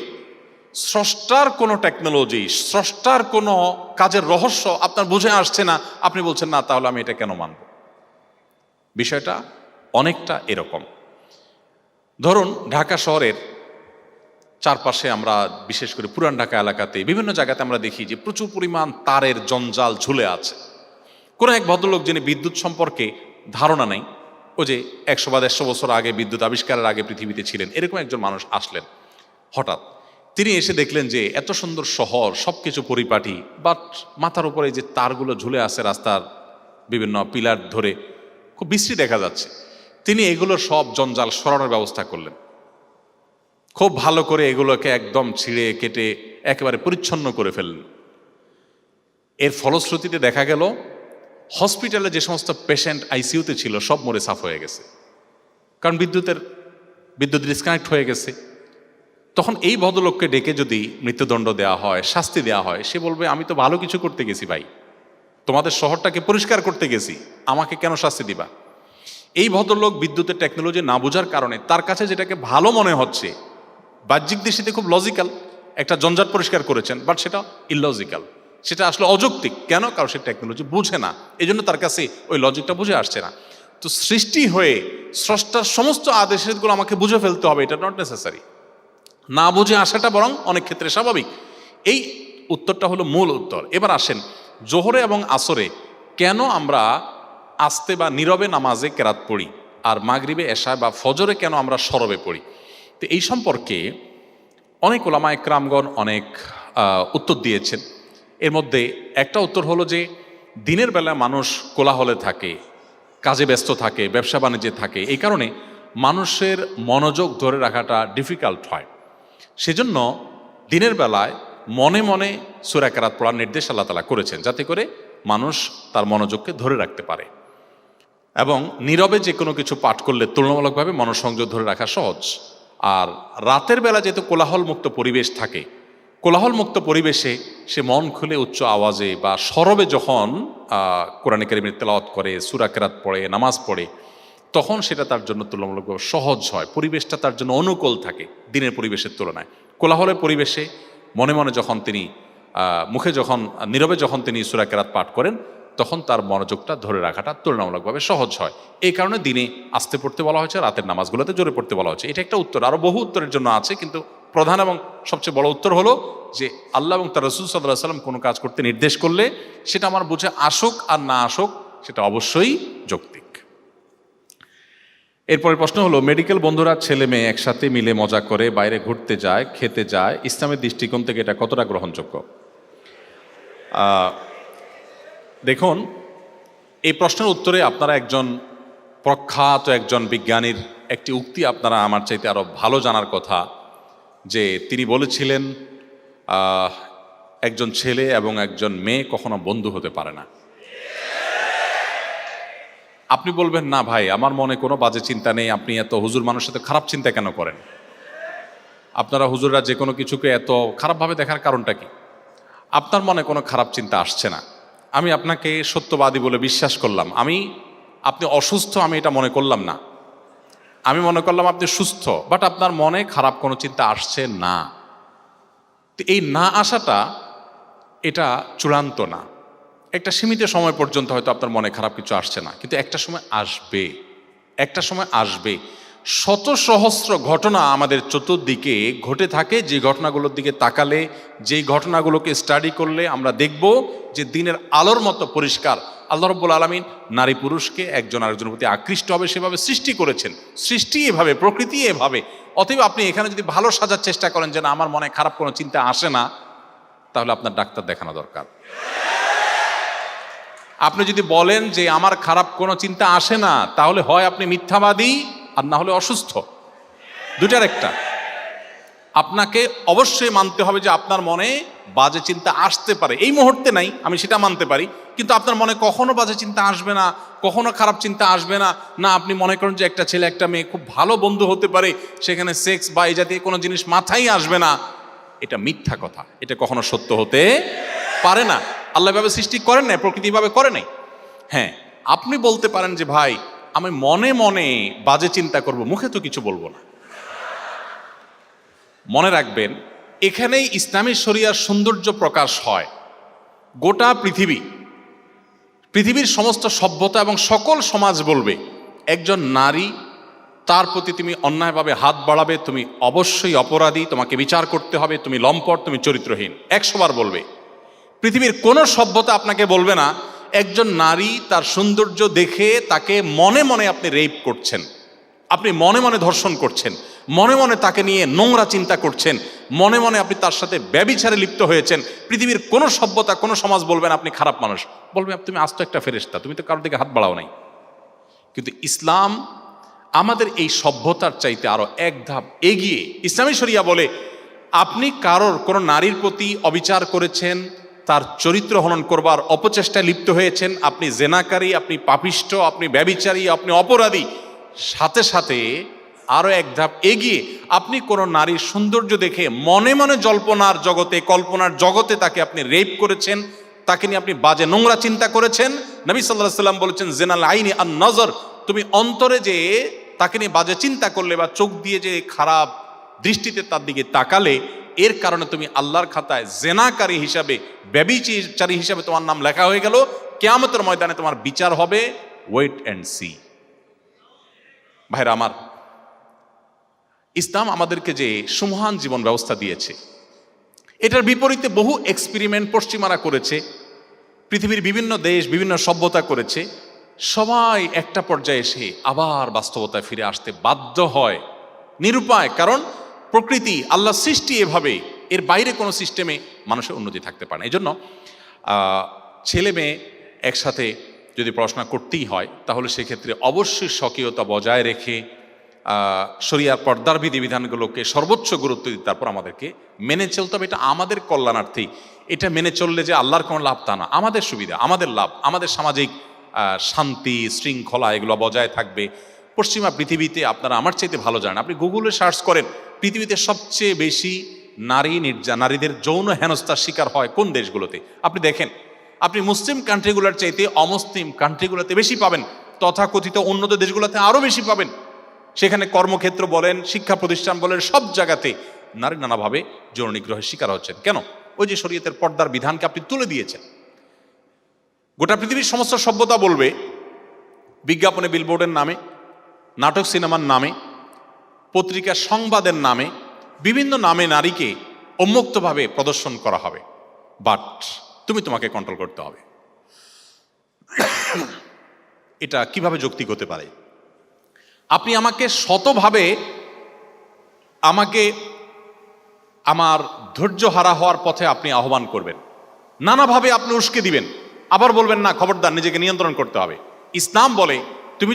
স্রষ্টার কোনো টেকনোলজি, স্রষ্টার কোনো কাজের রহস্য আপনার বুঝে আসছে না, আপনি বলছেন না তাহলে আমি এটা কেন মানব। বিষয়টা অনেকটা এরকম। ধরুন ঢাকা শহরের চারপাশে আমরা, বিশেষ করে পুরান ঢাকা এলাকাতে বিভিন্ন জায়গাতে আমরা দেখি যে প্রচুর পরিমাণ তারের জঞ্জাল ঝুলে আছে। কোনো এক ভদ্রলোক যিনি বিদ্যুৎ সম্পর্কে ধারণা নেই, ও যে 100 বা 150 বছর আগে বিদ্যুৎ আবিষ্কারের আগে পৃথিবীতে ছিলেন, এরকম একজন মানুষ আসলেন। হঠাৎ তিনি এসে দেখলেন যে এত সুন্দর শহর, সব কিছু পরিপাটি, বাট মাথার উপরে যে তারগুলো ঝুলে আছে রাস্তার বিভিন্ন পিলার ধরে, খুব বিশ্রী দেখা যাচ্ছে। তিনি এগুলোর সব জঞ্জাল সরানোর ব্যবস্থা করলেন, খুব ভালো করে এগুলোকে একদম ছিঁড়ে কেটে একেবারে পরিচ্ছন্ন করে ফেললেন। এর ফলশ্রুতিতে দেখা গেল হসপিটালে যে সমস্ত পেশেন্ট আইসিইউতে ছিল সব মরে সাফ হয়ে গেছে, কারণ বিদ্যুৎ ডিসকানেক্ট হয়ে গেছে। তখন এই ভদ্রলোককে ডেকে যদি মৃত্যুদণ্ড দেওয়া হয়, শাস্তি দেওয়া হয়, সে বলবে আমি তো ভালো কিছু করতে গেছি ভাই, তোমাদের শহরটাকে পরিষ্কার করতে গেছি, আমাকে কেন শাস্তি দিবা? এই ভদ্রলোক বিদ্যুতের টেকনোলজি না বোঝার কারণে তার কাছে যেটাকে ভালো মনে হচ্ছে, বাহ্যিক দৃষ্টিতে খুব লজিক্যাল, একটা জঞ্জাট পরিষ্কার করেছেন, বাট সেটা ইললজিক্যাল, সেটা আসলে অযৌক্তিক। কেন? কারণ সে টেকনোলজি বুঝে না, এই জন্য তার কাছে ওই লজিকটা বুঝে আসছে না। তো সৃষ্টি হয়ে স্রষ্টার সমস্ত আদেশগুলো আমাকে বুঝে ফেলতে হবে, এটা নট নেসেসারি। না বুঝে আসাটা বরং অনেক ক্ষেত্রে স্বাভাবিক। এই উত্তরটা হলো মূল উত্তর। এবার আসেন, জোহরে এবং আসরে কেন আমরা আস্তে বা নীরবে নামাজে কেরাত পড়ি, আর মাগরিবে এশায় বা ফজরে কেন আমরা সরবে পড়ি? তো এই সম্পর্কে অনেক ওলামায়ে কেরামগণ অনেক উত্তর দিয়েছেন। এর মধ্যে একটা উত্তর হলো যে দিনের বেলা মানুষ কোলাহলে থাকে, কাজে ব্যস্ত থাকে, ব্যবসা বাণিজ্যে থাকে, এই কারণে মানুষের মনোযোগ ধরে রাখাটা ডিফিকাল্ট হয়। সেজন্য দিনের বেলায় মনে মনে সূরা কেরাত পড়ার নির্দেশ আল্লাহ তাআলা করেছেন, যাতে করে মানুষ তার মনোযোগকে ধরে রাখতে পারে। এবং নীরবে যে কোনো কিছু পাঠ করলে তুলনামূলকভাবে মনোসংযোগ ধরে রাখা সহজ। আর রাতের বেলা যেহেতু কোলাহলমুক্ত পরিবেশ থাকে, কোলাহলমুক্ত পরিবেশে সে মন খুলে উচ্চ আওয়াজে বা সরবে যখন কোরআন কারীমের তেলাওয়াত করে, সূরা কেরাত পড়ে, নামাজ পড়ে, তখন সেটা তার জন্য তুলনামূলকভাবে সহজ হয়, পরিবেশটা তার জন্য অনুকূল থাকে দিনের পরিবেশের তুলনায়। কোলাহলের পরিবেশে মনে মনে যখন তিনি মুখে যখন নীরবে যখন তিনি সূরা কেরাত পাঠ করেন, তখন তার মনোযোগটা ধরে রাখাটা তুলনামূলকভাবে সহজ হয়। এই কারণে দিনে আস্তে পড়তে বলা হয়েছে, রাতের নামাজগুলোতে জোরে পড়তে বলা হয়েছে। এটা একটা উত্তর, আরও বহু উত্তরের জন্য আছে, কিন্তু প্রধান এবং সবচেয়ে বড় উত্তর হলো যে আল্লাহ এবং তার রাসূল সাল্লাল্লাহু আলাইহি ওয়াসাল্লাম কোনো কাজ করতে নির্দেশ করলে সেটা আমার বুঝে আসুক আর না আসুক, সেটা অবশ্যই যৌক্তিক। এরপরের প্রশ্ন হলো, মেডিকেল বন্ধুরা ছেলে মেয়ে একসাথে মিলে মজা করে বাইরে ঘুরতে যায়, খেতে যায়, ইসলামের দৃষ্টিকোণ থেকে এটা কতটা গ্রহণযোগ্য? দেখুন, এই প্রশ্নের উত্তরে আপনারা একজন প্রখ্যাত একজন বিজ্ঞানীর একটি উক্তি আপনারা আমার চাইতে আরও ভালো জানার কথা, যে তিনি বলেছিলেন একজন ছেলে এবং একজন মেয়ে কখনো বন্ধু হতে পারে না। আপনি বলবেন, না ভাই, আমার মনে কোনো বাজে চিন্তা নেই, আপনি এত হুজুর মানুষের সাথে খারাপ চিন্তা কেন করেন? আপনারা হুজুররা যে কোনো কিছুকে এত খারাপভাবে দেখার কারণটা কি? আপনার মনে কোনো খারাপ চিন্তা আসছে না, আমি আপনাকে সত্যবাদী বলে বিশ্বাস করলাম। আপনি অসুস্থ আমি এটা মনে করলাম না, আমি মনে করলাম আপনি সুস্থ, বাট আপনার মনে খারাপ কোনো চিন্তা আসছে না। তো এই না আসাটা এটা চূড়ান্ত না। একটা সীমিত সময় পর্যন্ত হয়তো আপনার মনে খারাপ কিছু আসছে না, কিন্তু একটা সময় আসবে, একটা সময় আসবে। শত সহস্র ঘটনা আমাদের চতুর্দিকে ঘটে থাকে, যে ঘটনাগুলোর দিকে তাকালে, যেই ঘটনাগুলোকে স্টাডি করলে আমরা দেখব যে দিনের আলোর মতো পরিষ্কার আল্লাহ রাব্বুল আলামিন নারী পুরুষকে একজন আরেকজনের প্রতি আকৃষ্ট হবে সেভাবে সৃষ্টি করেছেন। সৃষ্টি এভাবে, প্রকৃতি এভাবে। অতএব আপনি এখানে যদি ভালো সাজার চেষ্টা করেন যে না, আমার মনে খারাপ কোনো চিন্তা আসে না, তাহলে আপনার ডাক্তার দেখানো দরকার। আপনি যদি বলেন যে আমার খারাপ কোনো চিন্তা আসে না, তাহলে হয় আপনি মিথ্যাবাদী আর না হলে অসুস্থ, দুটার একটা। আপনাকে অবশ্যই মানতে হবে যে আপনার মনে বাজে চিন্তা আসতে পারে, এই মুহূর্তে নাই, আমি সেটা মানতে পারি, কিন্তু আপনার মনে কখনো বাজে চিন্তা আসবে না, কখনো খারাপ চিন্তা আসবে না। না, আপনি মনে করেন যে একটা ছেলে একটা মেয়ে খুব ভালো বন্ধু হতে পারে, সেখানে সেক্স বা এই জাতীয় কোনো জিনিস মাথায় আসবে না, এটা মিথ্যা কথা, এটা কখনো সত্য হতে পারে না। আল্লাহ এভাবে সৃষ্টি করেন নাই, প্রকৃতি ভাবে করে নাই। হ্যাঁ, আপনি বলতে পারেন যে ভাই আমি মনে মনে বাজে চিন্তা করব, মুখে তো কিছু বলবো না। মনে রাখবেন, এখানেই ইসলামী শরিয়ার সৌন্দর্য প্রকাশ হয়। গোটা পৃথিবীর সমস্ত সভ্যতা এবং সকল সমাজ বলবে একজন নারী, তার প্রতি তুমি অন্যায়ভাবে হাত বাড়াবে, তুমি অবশ্যই অপরাধী, তোমাকে বিচার করতে হবে, তুমি লম্পট, তুমি চরিত্রহীন, 100 বার বলবে। পৃথিবীর কোনো সভ্যতা আপনাকে বলবে না একজন নারী তার সৌন্দর্য দেখে তাকে মনে মনে আপনি রেপ করছেন, আপনি মনে মনে ধর্ষণ করছেন, মনে মনে তাকে নিয়ে নোংরা চিন্তা করছেন, মনে মনে আপনি তার সাথে ব্যভিচারে লিপ্ত হয়েছেন। পৃথিবীর কোনো সভ্যতা, কোনো সমাজ বলবেন আপনি খারাপ মানুষ, বলবে তুমি আস্ত একটা ফেরেশতা, তুমি তো কারোর দিকে হাত বাড়াও নাই। কিন্তু ইসলাম আমাদের এই সভ্যতার চাইতে আরো এক ধাপ এগিয়ে। ইসলামী শরিয়া বলে আপনি কারোর কোনো নারীর প্রতি অবিচার করেছেন, তার চরিত্র হনন করবার অপচেষ্টায় লিপ্ত হয়েছেন, আপনি জেনাকারী, আপনি পাপিষ্ট, আপনি ব্যভিচারী, আপনি অপরাধী, সাথে সাথে আরো এক ধাপ এগিয়ে আপনি কোনো নারীর সৌন্দর্য দেখে মনে মনে জল্পনার জগতে, কল্পনার জগতে তাকে আপনি রেপ করেছেন, তাকে নিয়ে আপনি বাজে নোংরা চিন্তা করেছেন। নবী সাল্লাল্লাহু আলাইহি সাল্লাম বলেছেন জেনাল আইনি আন নজর, তুমি অন্তরে যে তাকে নিয়ে বাজে চিন্তা করলে বা চোখ দিয়ে যে খারাপ দৃষ্টিতে তার দিকে তাকালে, এর কারণে তুমি আল্লাহর খাতায় জেনাকারী হিসাবে, ব্যভিচারী হিসাবে তোমার নাম লেখা হয়ে গেল। কিয়ামতের ময়দানে তোমার বিচার হবে, ওয়েট অ্যান্ড সি। ভাইরা আমার, ইসলাম আমাদেরকে যে সুমহান জীবন ব্যবস্থা দিয়েছে, এটার বিপরীতে বহু এক্সপেরিমেন্ট পশ্চিমারা করেছে, পৃথিবীর বিভিন্ন দেশ বিভিন্ন সভ্যতা করেছে। সবাই একটা পর্যায়ে এসে আবার বাস্তবতায় ফিরে আসতে বাধ্য হয়, নিরুপায়। কারণ প্রকৃতি, আল্লাহ সৃষ্টি এভাবে, এর বাইরে কোনো সিস্টেমে মানুষের উন্নতি থাকতে পারে না। এই জন্য ছেলে মেয়ে একসাথে যদি পড়াশোনা করতেই হয়, তাহলে সেক্ষেত্রে অবশ্যই স্বকীয়তা বজায় রেখে শরিয়ার পর্দার বিধিবিধানগুলোকে সর্বোচ্চ গুরুত্ব দিতে তারপর আমাদেরকে মেনে চলতে হবে। এটা আমাদের কল্যাণার্থে। এটা মেনে চললে যে আল্লাহর কোনো লাভ তা না, আমাদের সুবিধা, আমাদের লাভ, আমাদের সামাজিক শান্তি শৃঙ্খলা এগুলো বজায় থাকবে। পশ্চিমা পৃথিবীতে আপনারা আমার চাইতে ভালো জানেন, আপনি গুগলে সার্চ করেন পৃথিবীতে সবচেয়ে বেশি নারীদের যৌন হেনস্থার শিকার হয় কোন দেশগুলোতে, আপনি দেখেন। আপনি মুসলিম কান্ট্রিগুলোর চাইতে অমুসলিম কান্ট্রিগুলোতে বেশি পাবেন, তথাকথিত উন্নত দেশগুলোতে আরও বেশি পাবেন। সেখানে কর্মক্ষেত্র বলেন, শিক্ষা প্রতিষ্ঠান বলেন, সব জায়গাতে নারী নানাভাবে যৌন নিগ্রহের শিকার হচ্ছেন। কেন? ওই যে শরীয়তের পর্দার বিধানকে আপনি তুলে দিয়েছেন। গোটা পৃথিবীর সমস্ত সভ্যতা বলবে বিজ্ঞাপনে, বিলবোর্ডের নামে, নাটক সিনেমার নামে, পত্রিকার সংবাদের নামে, বিভিন্ন নামে নারীকে উন্মুক্তভাবে প্রদর্শন করা হবে, বাট তোমাকে কন্ট্রোল করতে হবে। এটা কিভাবে যৌক্তিক হতে পারে? আপনি আমাকে শতভাবে আমার ধৈর্য হারা হওয়ার পথে আপনি আহ্বান করবেন, নানাভাবে আপনি উস্কে দিবেন, আবার বলবেন না খবরদার নিজেকে নিয়ন্ত্রণ করতে হবে। ইসলাম বলে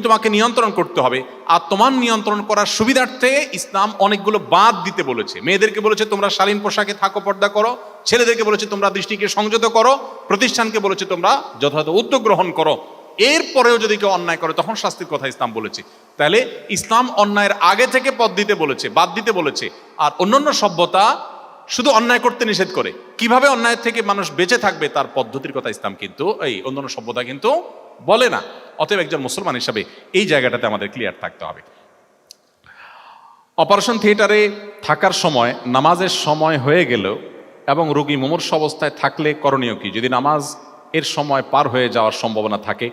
তোমাকে নিয়ন্ত্রণ করতে হবে, আর তোমার নিয়ন্ত্রণ করার সুবিধার্থে ইসলাম অনেকগুলো বাদ দিতে বলেছে। মেয়েদেরকে বলেছে তোমরা শালীন পোশাকে থাকো, পর্দা করো, ছেলেদেরকে বলেছে তোমরা দৃষ্টিকে সংযত করো, প্রতিষ্ঠানকে বলেছে তোমরা যথাযথ উদ্যোগ গ্রহণ করো। এরপরেও যদি কেউ অন্যায় করে তখন শাস্তির কথা ইসলাম বলেছে। তাহলে ইসলাম অন্যায়ের আগে থেকে পথ দিতে বলেছে, বাদ দিতে বলেছে। আর অন্যান্য সভ্যতা শুধু অন্যায় করতে নিষেধ করে, কিভাবে অন্যায় থেকে মানুষ বেঁচে থাকবে তার পদ্ধতির কথা ইসলাম কিন্তু, এই অন্যান্য সভ্যতা কিন্তু বলে না। অতএব একজন মুসলমান হিসাবে এই জায়গাটাতে আমাদের ক্লিয়ার থাকতে হবে। অপারেশন থিয়েটারে থাকার সময় নামাজের সময় হয়ে গেল এবং রোগী মুমূর্ষ অবস্থায় থাকলে করণীয় কি? যদি নামাজ এর সময় পার হয়ে যাওয়ার সম্ভাবনা থাকে,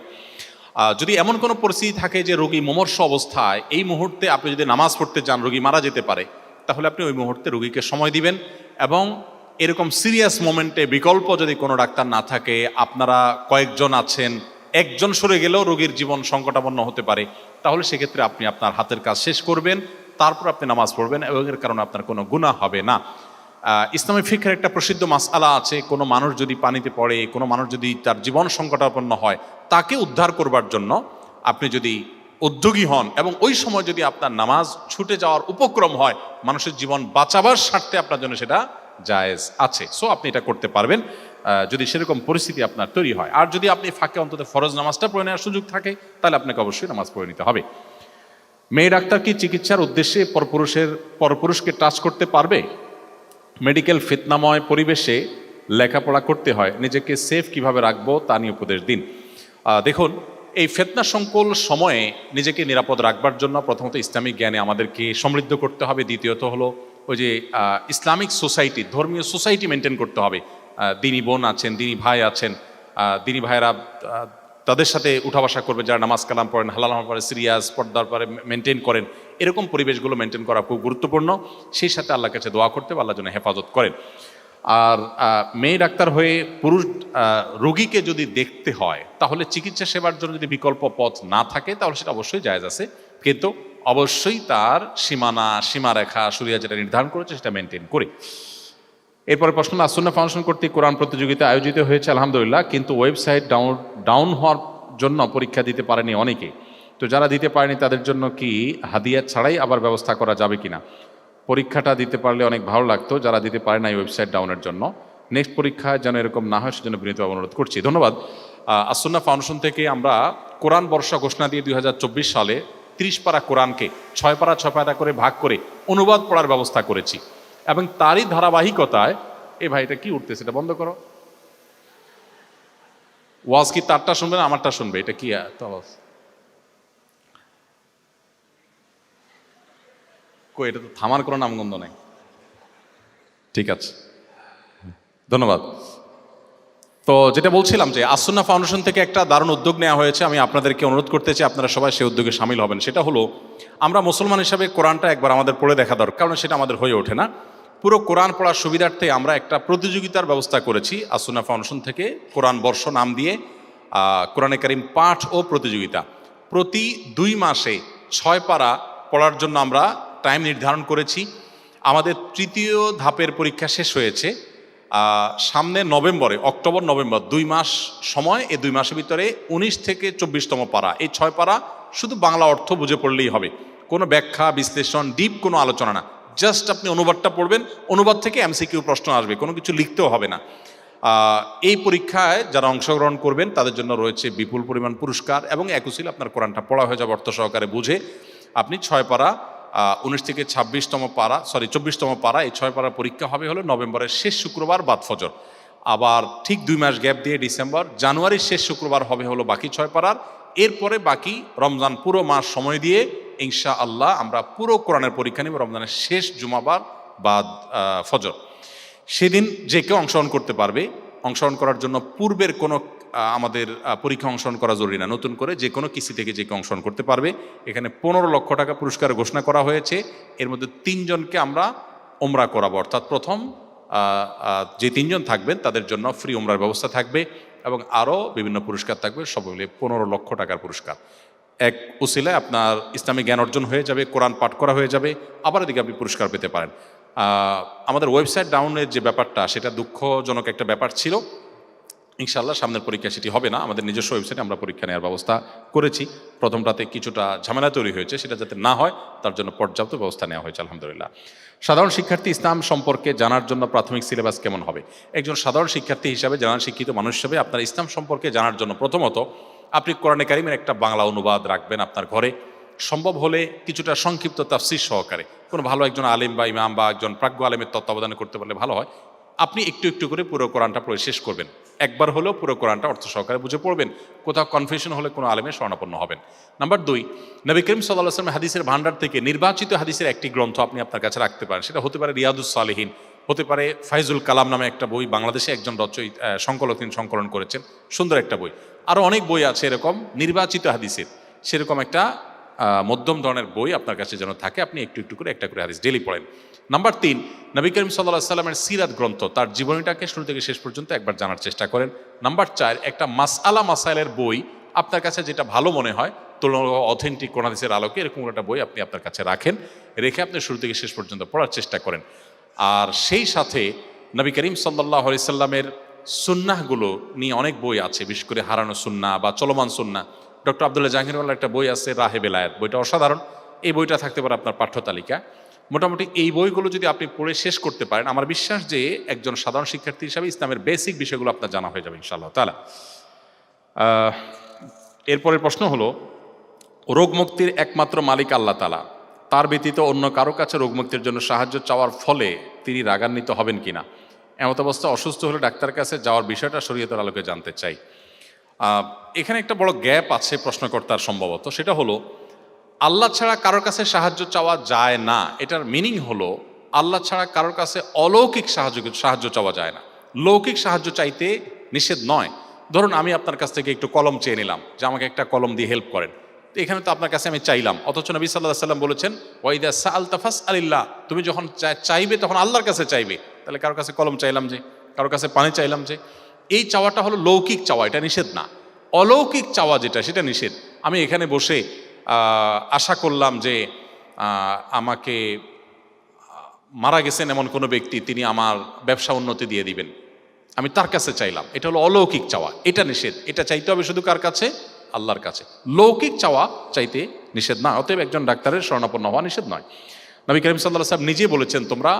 যদি এমন কোনো পরিস্থিতি থাকে যে রোগী মুমূর্ষ অবস্থায় এই মুহূর্তে আপনি যদি নামাজ পড়তে যান রোগী মারা যেতে পারে, তাহলে আপনি ওই মুহূর্তে রোগীকে সময় দিবেন। এবং এরকম সিরিয়াস মোমেন্টে বিকল্প যদি কোনো ডাক্তার না থাকে, আপনারা কয়েকজন আছেন, একজন সরে গেলেও রোগীর জীবন সংকটাপন্ন হতে পারে, তাহলে সেক্ষেত্রে আপনি আপনার হাতের কাজ শেষ করবেন, তারপর আপনি নামাজ পড়বেন এবং এর কারণে আপনার কোনো গুনাহ হবে না। ইসলামী ফিকহের একটা প্রসিদ্ধ মাসআলা আছে, কোনো মানুষ যদি পানিতে পড়ে, কোনো মানুষ যদি তার জীবন সংকটাপন্ন হয়, তাকে উদ্ধার করবার জন্য আপনি যদি উদ্যোগী হন এবং ওই সময় যদি আপনার নামাজ ছুটে যাওয়ার উপক্রম হয়, মানুষের জীবন বাঁচাবার স্বার্থে আপনার জন্য সেটা জায়েজ আছে। সো আপনি এটা করতে পারবেন যদি সেরকম পরিস্থিতি আপনার তৈরি হয়। আর যদি আপনি ফাঁকে অন্তত ফরজ নামাজটা পড়ে নেওয়ার সুযোগ থাকে, তাহলে আপনাকে অবশ্যই নামাজ পড়ে নিতে হবে। মেয়ে ডাক্তার কি চিকিৎসার উদ্দেশ্যে পরপুরুষকে টাচ করতে পারবে? মেডিকেল ফিতনাময় পরিবেশে লেখাপড়া করতে হয়, নিজেকে সেফ কিভাবে রাখবো তা নিয়ে উপদেশ দিন। দেখুন, এই ফিতনা সংকুল সময়ে নিজেকে নিরাপদ রাখবার জন্য প্রথমত ইসলামিক জ্ঞানে আমাদেরকে সমৃদ্ধ করতে হবে। দ্বিতীয়ত হলো ওই যে ইসলামিক সোসাইটি, ধর্মীয় সোসাইটি মেনটেন করতে হবে। দিনী বোন আছেন, দিনী ভাই আছেন, দিনী ভাইয়েরা তাদের সাথে উঠা বসা করবে, যারা নামাজ কালাম পড়েন, হালাল হারাম পড়ে, সিরিয়াস পর্দার পরে মেনটেন করেন, এরকম পরিবেশগুলো মেনটেন করা খুব গুরুত্বপূর্ণ। সেই সাথে আল্লাহর কাছে দোয়া করতে হবে, আল্লাহর জন্য হেফাজত করেন। আর মেয়ে ডাক্তার হয়ে পুরুষ রোগীকে যদি দেখতে হয়, তাহলে চিকিৎসা সেবার জন্য যদি বিকল্প পথ না থাকে, তাহলে সেটা অবশ্যই জায়েজ আছে, কিন্তু অবশ্যই তার সীমারেখা শরিয়া যেটা নির্ধারণ করেছে সেটা মেনটেন করে। এরপরে প্রশ্ন, আসুন্নাহ ফাউন্ডেশন কর্তৃক কোরআন প্রতিযোগিতা আয়োজিত হয়েছে আলহামদুলিল্লাহ, কিন্তু ওয়েবসাইট ডাউন হওয়ার জন্য পরীক্ষা দিতে পারেনি অনেকে। তো যারা দিতে পারেনি তাদের জন্য কি হাদিয়া ছাড়াই আবার ব্যবস্থা করা যাবে কিনা? পরীক্ষাটা দিতে পারলে অনেক ভালো লাগতো, যারা দিতে পারে না এই ওয়েবসাইট ডাউনের জন্য। নেক্সট পরীক্ষায় যেন এরকম না হয় সেজন্য বিনীতভাবে অনুরোধ করছি। ধন্যবাদ। আসুন্নাহ ফাউন্ডেশন থেকে আমরা কোরআন বর্ষা ঘোষণা দিয়ে 2024 সালে 30 পারা কোরআনকে 6 পারা 6 পারা করে ভাগ করে অনুবাদ পড়ার ব্যবস্থা করেছি এবং তারই ধারাবাহিকতায় এই ভাইটা কি উঠতেছে, এটা বন্ধ করো। ওয়াজ কি তারটা শুনবে না আমারটা শুনবে? এটা কি আওয়াজ? কই, এটা তো থামার কোনো নামগন্ধ নাই। ঠিক আছে, ধন্যবাদ। তো যেটা বলছিলাম যে আসুন্নাহ ফাউন্ডেশন থেকে একটা দারুণ উদ্যোগ নেওয়া হয়েছে, আমি আপনাদেরকে অনুরোধ করতে চাই আপনারা সবাই সেই উদ্যোগে সামিল হবেন। সেটা হলো, আমরা মুসলমান হিসাবে কোরআনটা একবার আমাদের পড়ে দেখা দরকার, কারণ সেটা আমাদের হয়ে ওঠে না। পুরো কোরআন পড়ার সুবিধার্থে আমরা একটা প্রতিযোগিতার ব্যবস্থা করেছি আসুন্নাহ ফাউন্ডেশন থেকে, কোরআন বর্ষ নাম দিয়ে কোরআনে কারিম পাঠ ও প্রতিযোগিতা। প্রতি 2 মাসে 6 পারা পড়ার জন্য আমরা টাইম নির্ধারণ করেছি। আমাদের 3য় ধাপের পরীক্ষা শেষ হয়েছে সামনে নভেম্বরে, অক্টোবর নভেম্বর 2 মাস সময়। এই 2 মাসের ভিতরে 19 থেকে 24তম পারা, এই 6 পারা শুধু বাংলা অর্থ বুঝে পড়লেই হবে, কোনো ব্যাখ্যা বিশ্লেষণ ডিপ কোনো আলোচনা না, জাস্ট আপনি অনুবাদটা পড়বেন, অনুবাদ থেকে এমসিকিউ প্রশ্ন আসবে, কোনো কিছু লিখতেও হবে না। এই পরীক্ষায় যারা অংশগ্রহণ করবেন তাদের জন্য রয়েছে বিপুল পরিমাণ পুরস্কার এবং একই আপনার কোরআনটা পড়া হয়ে যাবে অর্থ সহকারে বুঝে। আপনি 6 পারা 19 থেকে 26তম পারা, 24তম পারা, এই 6 পারা পরীক্ষা হবে হলো নভেম্বরের শেষ শুক্রবার বাদ ফজর। আবার ঠিক 2 মাস গ্যাপ দিয়ে জানুয়ারির শেষ শুক্রবার হবে হলো বাকি 6 পারার। এরপরে বাকি রমজান পুরো মাস সময় দিয়ে ইনশাআল্লাহ আমরা পুরো কোরআনের পরীক্ষা নিব রমজানের শেষ জুমাবার বাদ ফজর। সেদিন যে কেউ অংশগ্রহণ করতে পারবে। অংশগ্রহণ করার জন্য পূর্বের কোনো আমাদের পরীক্ষা অংশগ্রহণ করা জরুরি না, নতুন করে যে কোনো কিস্তি থেকে যে কেউ অংশগ্রহণ করতে পারবে। এখানে 15 লক্ষ টাকা পুরস্কার ঘোষণা করা হয়েছে। এর মধ্যে 3 জনকে আমরা ওমরা করাবো, অর্থাৎ প্রথম যে 3 জন থাকবেন তাদের জন্য ফ্রি ওমরার ব্যবস্থা থাকবে এবং আরও বিভিন্ন পুরস্কার থাকবে, সব মিলে 15 লক্ষ টাকার পুরস্কার। এক উসিলায় আপনার ইসলামিক জ্ঞান অর্জন হয়ে যাবে, কোরআন পাঠ করা হয়ে যাবে, আবার এদিকে আপনি পুরস্কার পেতে পারেন। আমাদের ওয়েবসাইট ডাউনের যে ব্যাপারটা, সেটা দুঃখজনক একটা ব্যাপার ছিল। ইনশাআল্লাহ সামনের পরীক্ষা সেটি হবে না। আমাদের নিজস্ব ওয়েবসাইটে আমরা পরীক্ষা নেওয়ার ব্যবস্থা করেছি। প্রথমটাতে কিছুটা ঝামেলা তৈরি হয়েছে, সেটা যাতে না হয় তার জন্য পর্যাপ্ত ব্যবস্থা নেওয়া হয়েছে আলহামদুলিল্লাহ। সাধারণ শিক্ষার্থী ইসলাম সম্পর্কে জানার জন্য প্রাথমিক সিলেবাস কেমন হবে? একজন সাধারণ শিক্ষার্থী হিসাবে, জানার শিক্ষিত মানুষ হিসাবে আপনার ইসলাম সম্পর্কে জানার জন্য প্রথমত আপনি কোরআনে কারিমের একটা বাংলা অনুবাদ রাখবেন আপনার ঘরে, সম্ভব হলে কিছুটা সংক্ষিপ্ত তাফসীর সহকারে, কোনো ভালো একজন আলেম বা ইমাম বা একজন প্রাজ্ঞ আলেমের তত্ত্বাবধানে করতে পারলে ভালো হয়। আপনি একটু একটু করে পুরো কোরআনটা পড়ে শেষ করবেন, একবার হলেও পুরো কোরআনটা অর্থ সহকারে বুঝে পড়বেন, কোথাও কনফিউশন হলে কোনো আলেমের শরণাপন্ন হবেন। নাম্বার 2, নবী করিম সাল্লাল্লাহু আলাইহি ওয়াসাল্লাম হাদিসের ভান্ডার থেকে নির্বাচিত হাদিসের একটি গ্রন্থ আপনি আপনার কাছে রাখতে পারেন। সেটা হতে পারে রিয়াদুস সালেহিন, হতে পারে ফাইজুল কালাম নামে একটা বই, বাংলাদেশে একজন সংকলক তিনি সংকলন করেছেন, সুন্দর একটা বই। আরও অনেক বই আছে এরকম নির্বাচিত হাদিসের, সেরকম একটা মধ্যম ধরনের বই আপনার কাছে যেন থাকে, আপনি একটু একটু করে একটা করে হাদিস ডেলি পড়েন। নাম্বার 3, নবী করিম সাল্লাল্লাহু আলাইহি ওয়াসাল্লামের সিরাত গ্রন্থ, তার জীবনীটাকে শুরু থেকে শেষ পর্যন্ত একবার জানার চেষ্টা করেন। নাম্বার 4, একটা মাসাইলের বই আপনার কাছে যেটা ভালো মনে হয় তুলনামূলক অথেন্টিক কোন হাদিসের আলোকে, এরকম একটা বই আপনি আপনার কাছে রাখেন, রেখে আপনি শুরু থেকে শেষ পর্যন্ত পড়ার চেষ্টা করেন। আর সেই সাথে নবী করিম সাল্লাল্লাহু আলাইহি ওয়াসাল্লামের সুন্নাহগুলো নিয়ে অনেক বই আছে, বিশেষ করে হারানো সুন্নাহ বা চলমান সুন্নাহ। ডক্টর আব্দুল্লাহ জাহাঙ্গীরওয়ালার একটা বই আছে রাহে বেলায়েত, বইটা অসাধারণ। এই বইটা থাকতে পারে আপনার পাঠ্য তালিকা। মোটামুটি এই বইগুলো যদি আপনি পড়ে শেষ করতে পারেন, আমার বিশ্বাস যে একজন সাধারণ শিক্ষার্থী হিসাবে ইসলামের বেসিক বিষয়গুলো আপনার জানা হয়ে যাবে ইনশাআল্লাহ তাআলা। এরপরের প্রশ্ন হলো, রোগ মুক্তির একমাত্র মালিক আল্লাহ তাআলা, তার ব্যতীত অন্য কারো কাছে রোগ মুক্তির জন্য সাহায্য চাওয়ার ফলে তিনি রাগান্বিত হবেন কিনা? এমত অবস্থা অসুস্থ হলে ডাক্তার কাছে যাওয়ার বিষয়টা শরীয়তের আলোকে জানতে চাই। এখানে একটা বড় গ্যাপ আছে প্রশ্নকর্তার সম্ভবত, সেটা হলো আল্লাহ ছাড়া কারোর কাছে সাহায্য চাওয়া যায় না। এটার মিনিং হলো আল্লাহ ছাড়া কারোর কাছে অলৌকিক সাহায্য চাওয়া যায় না, লৌকিক সাহায্য চাইতে নিষেধ নয়। ধরুন আমি আপনার কাছ থেকে একটু কলম চেয়ে নিলাম যে আমাকে একটা কলম দিয়ে হেল্প করেন, তো এখানে তো আপনার কাছে আমি চাইলাম, অথচ নবী সাল্লাল্লাহু আলাইহি ওয়াসাল্লাম বলেছেন ওয়াইদা সাআলতা ফাসআলিল্লাহ, তুমি যখন চাইবে তখন আল্লাহর কাছে চাইবে। তাহলে কারোর কাছে কলম চাইলাম যে, কারোর কাছে পানি চাইলাম যে, এই চাওয়াটা হলো লৌকিক চাওয়া, এটা নিষেধ না। অলৌকিক চাওয়া যেটা, সেটা নিষেধ। আমি এখানে বসে আশা করলাম যে আমাকে মারা গেছেন এমন কোনো ব্যক্তি, তিনি আমার ব্যবসা উন্নতি দিয়ে দিবেন, আমি তার কাছে চাইলাম, এটা হলো অলৌকিক চাওয়া, এটা নিষেধ। এটা চাইতে হবে শুধু কার কাছে? আল্লাহর কাছে। লৌকিক চাওয়া চাইতে নিষেধ না, অতএব একজন ডাক্তারের শরণাপন্ন হওয়া নিষেধ নয়। নবী করিম সাল্লাল্লাহু আলাইহি ওয়াসাল্লাম নিজে বলেছেন তোমরা